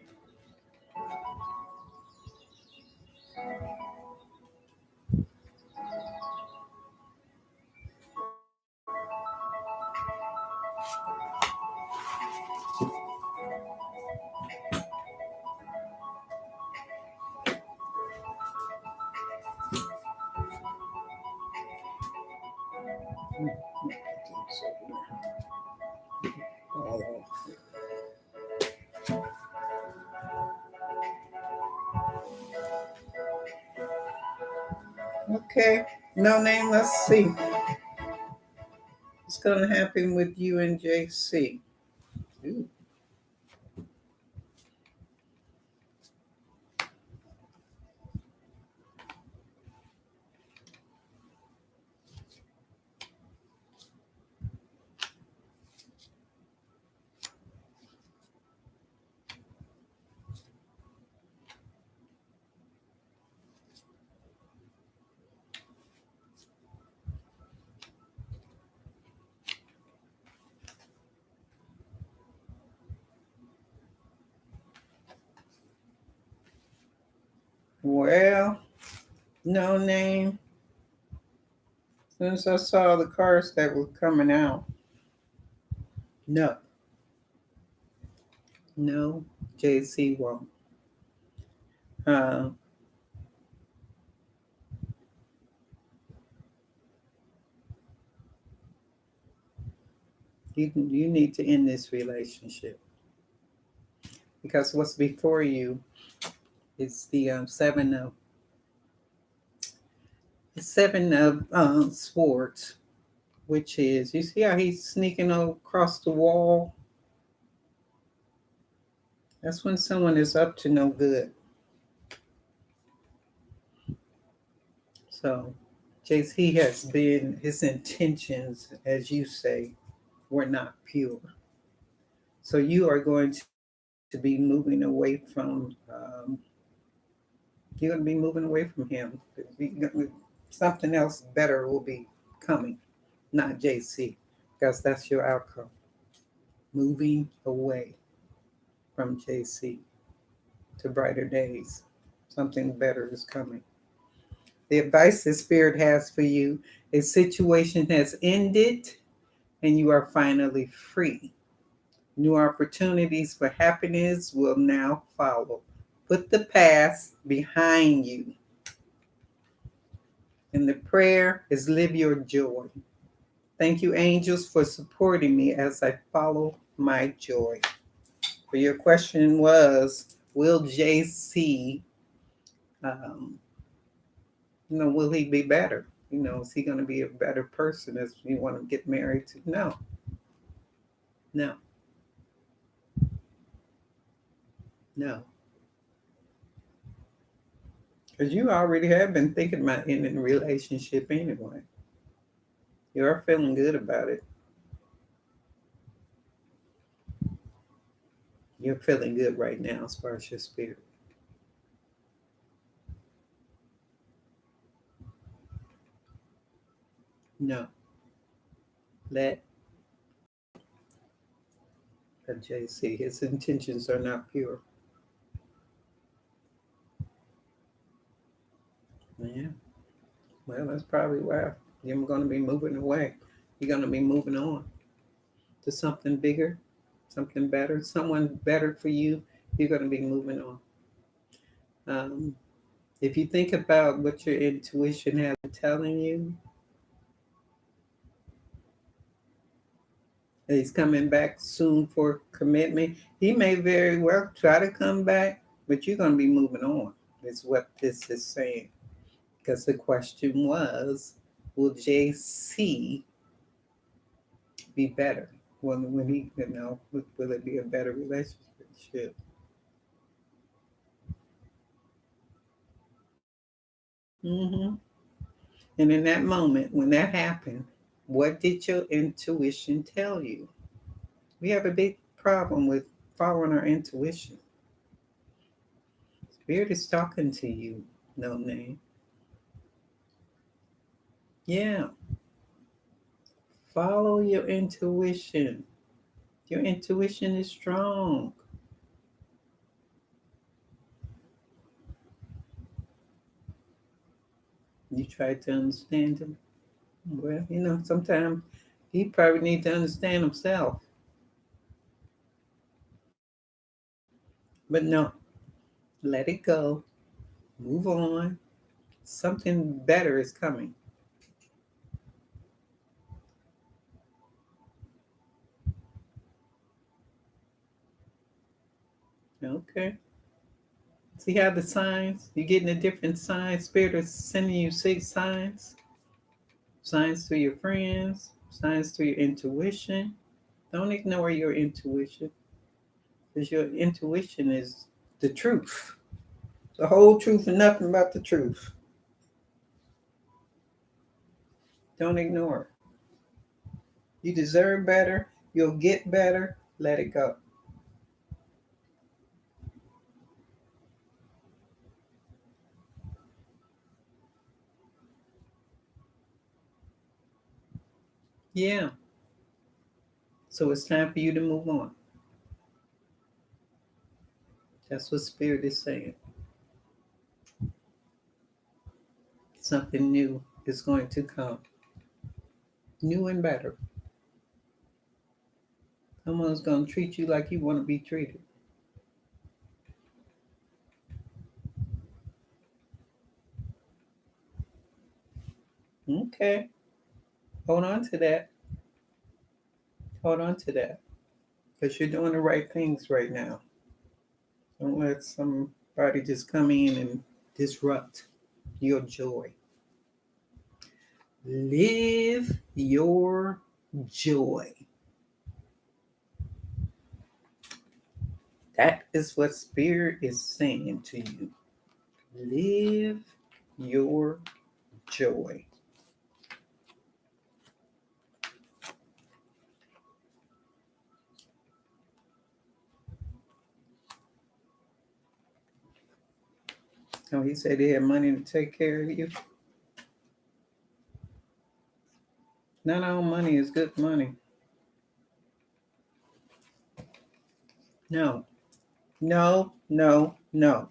Okay, no name. Let's see what's going to happen with you and JC. Ooh. Well, no name. Since I saw the cards that were coming out, no, no, JC won't. Uh, you need to end this relationship because what's before you is the seven of swords, which is, you see how he's sneaking across the wall. That's when someone is up to no good. So, JC has been, his intentions, as you say, were not pure. So you are going to be moving away from. You're going to be moving away from him. Something else better will be coming, not JC, because that's your outcome. Moving away from JC to brighter days. Something better is coming. The advice the Spirit has for you: a situation has ended and you are finally free. New opportunities for happiness will now follow. Put the past behind you. And the prayer is live your joy. Thank you, angels, for supporting me as I follow my joy. For your question was, will JC, um, will he be better? Is he going to be a better person as you want to get married to? No, no, no. Because you already have been thinking about ending a relationship anyway. You are feeling good about it. You're feeling good right now as far as your spirit. No, let JC. His intentions are not pure. Yeah. Well, that's probably why you're going to be moving away. You're going to be moving on to something bigger, something better, someone better for you. You're going to be moving on. Um, if you think about what your intuition has been telling you, that he's coming back soon for commitment, he may very well try to come back, but you're going to be moving on, is what this is saying. Because the question was, will JC be better? When he, will it be a better relationship? hmm And in that moment, when that happened, what did your intuition tell you? We have a big problem with following our intuition. Spirit is talking to you, no name. Yeah, follow your intuition. Your intuition is strong. You try to understand him. Well, sometimes he probably needs to understand himself. But no, let it go. Move on. Something better is coming. Okay. See how the signs, you're getting the different signs. Spirit is sending you 6 signs. Signs to your friends, signs to your intuition. Don't ignore your intuition, because your intuition is the truth. The whole truth and nothing but the truth. Don't ignore it. You deserve better. You'll get better. Let it go. Yeah. So it's time for you to move on. That's what Spirit is saying. Something new is going to come. New and better. Someone's going to treat you like you want to be treated. Okay. Hold on to that. Hold on to that. Because you're doing the right things right now. Don't let somebody just come in and disrupt your joy. Live your joy. That is what Spirit is saying to you. Live your joy. Oh, he said he had money to take care of you. Not all money is good money. No, no, no, no.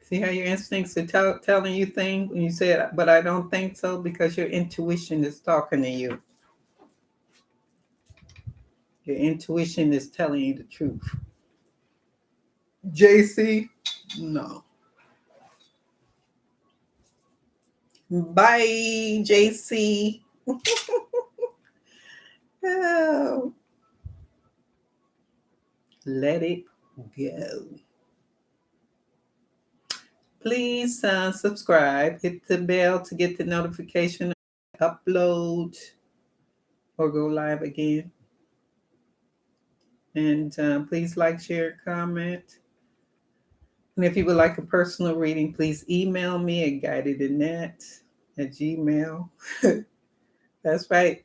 See how your instincts are telling you things when you say it, but I don't think so, because your intuition is talking to you. Your intuition is telling you the truth. JC, no. Bye, JC. Oh, let it go. Please subscribe. Hit the bell to get the notification, upload, or go live again. And please like, share, comment. And if you would like a personal reading, please email me at guidedannette@gmail. That's right.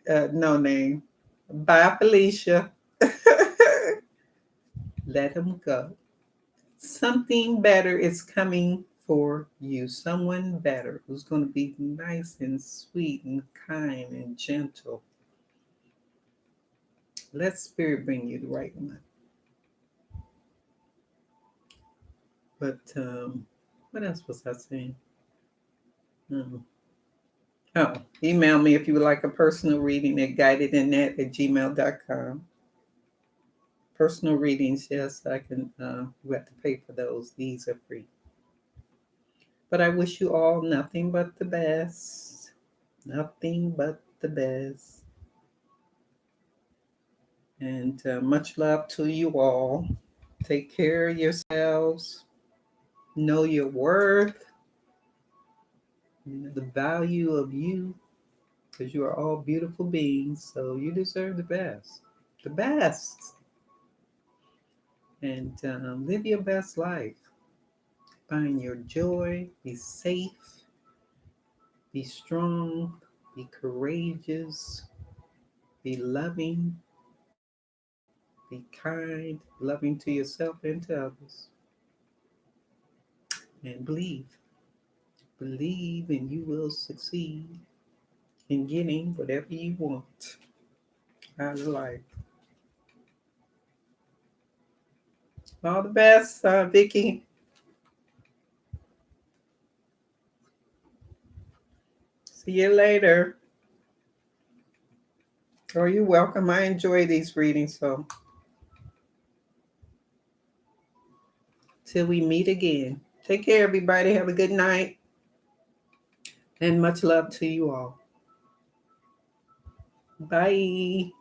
No name. Bye, Felicia. Let them go. Something better is coming for you. Someone better who's going to be nice and sweet and kind and gentle. Let Spirit bring you the right one. But what else was I saying? Oh, email me if you would like a personal reading at guidedannette@gmail.com. Personal readings, yes, I can. You have to pay for those. These are free. But I wish you all nothing but the best. Nothing but the best. And much love to you all. Take care of yourselves. Know your worth. The value of you. Because you are all beautiful beings. So you deserve the best. The best. And live your best life. Find your joy. Be safe. Be strong. Be courageous. Be loving. Be kind. Loving to yourself and to others. And believe. Believe, and you will succeed in getting whatever you want out of life. All the best, Vicky. See you later. Oh, you're welcome. I enjoy these readings. So, till we meet again. Take care, everybody. Have a good night. And much love to you all. Bye.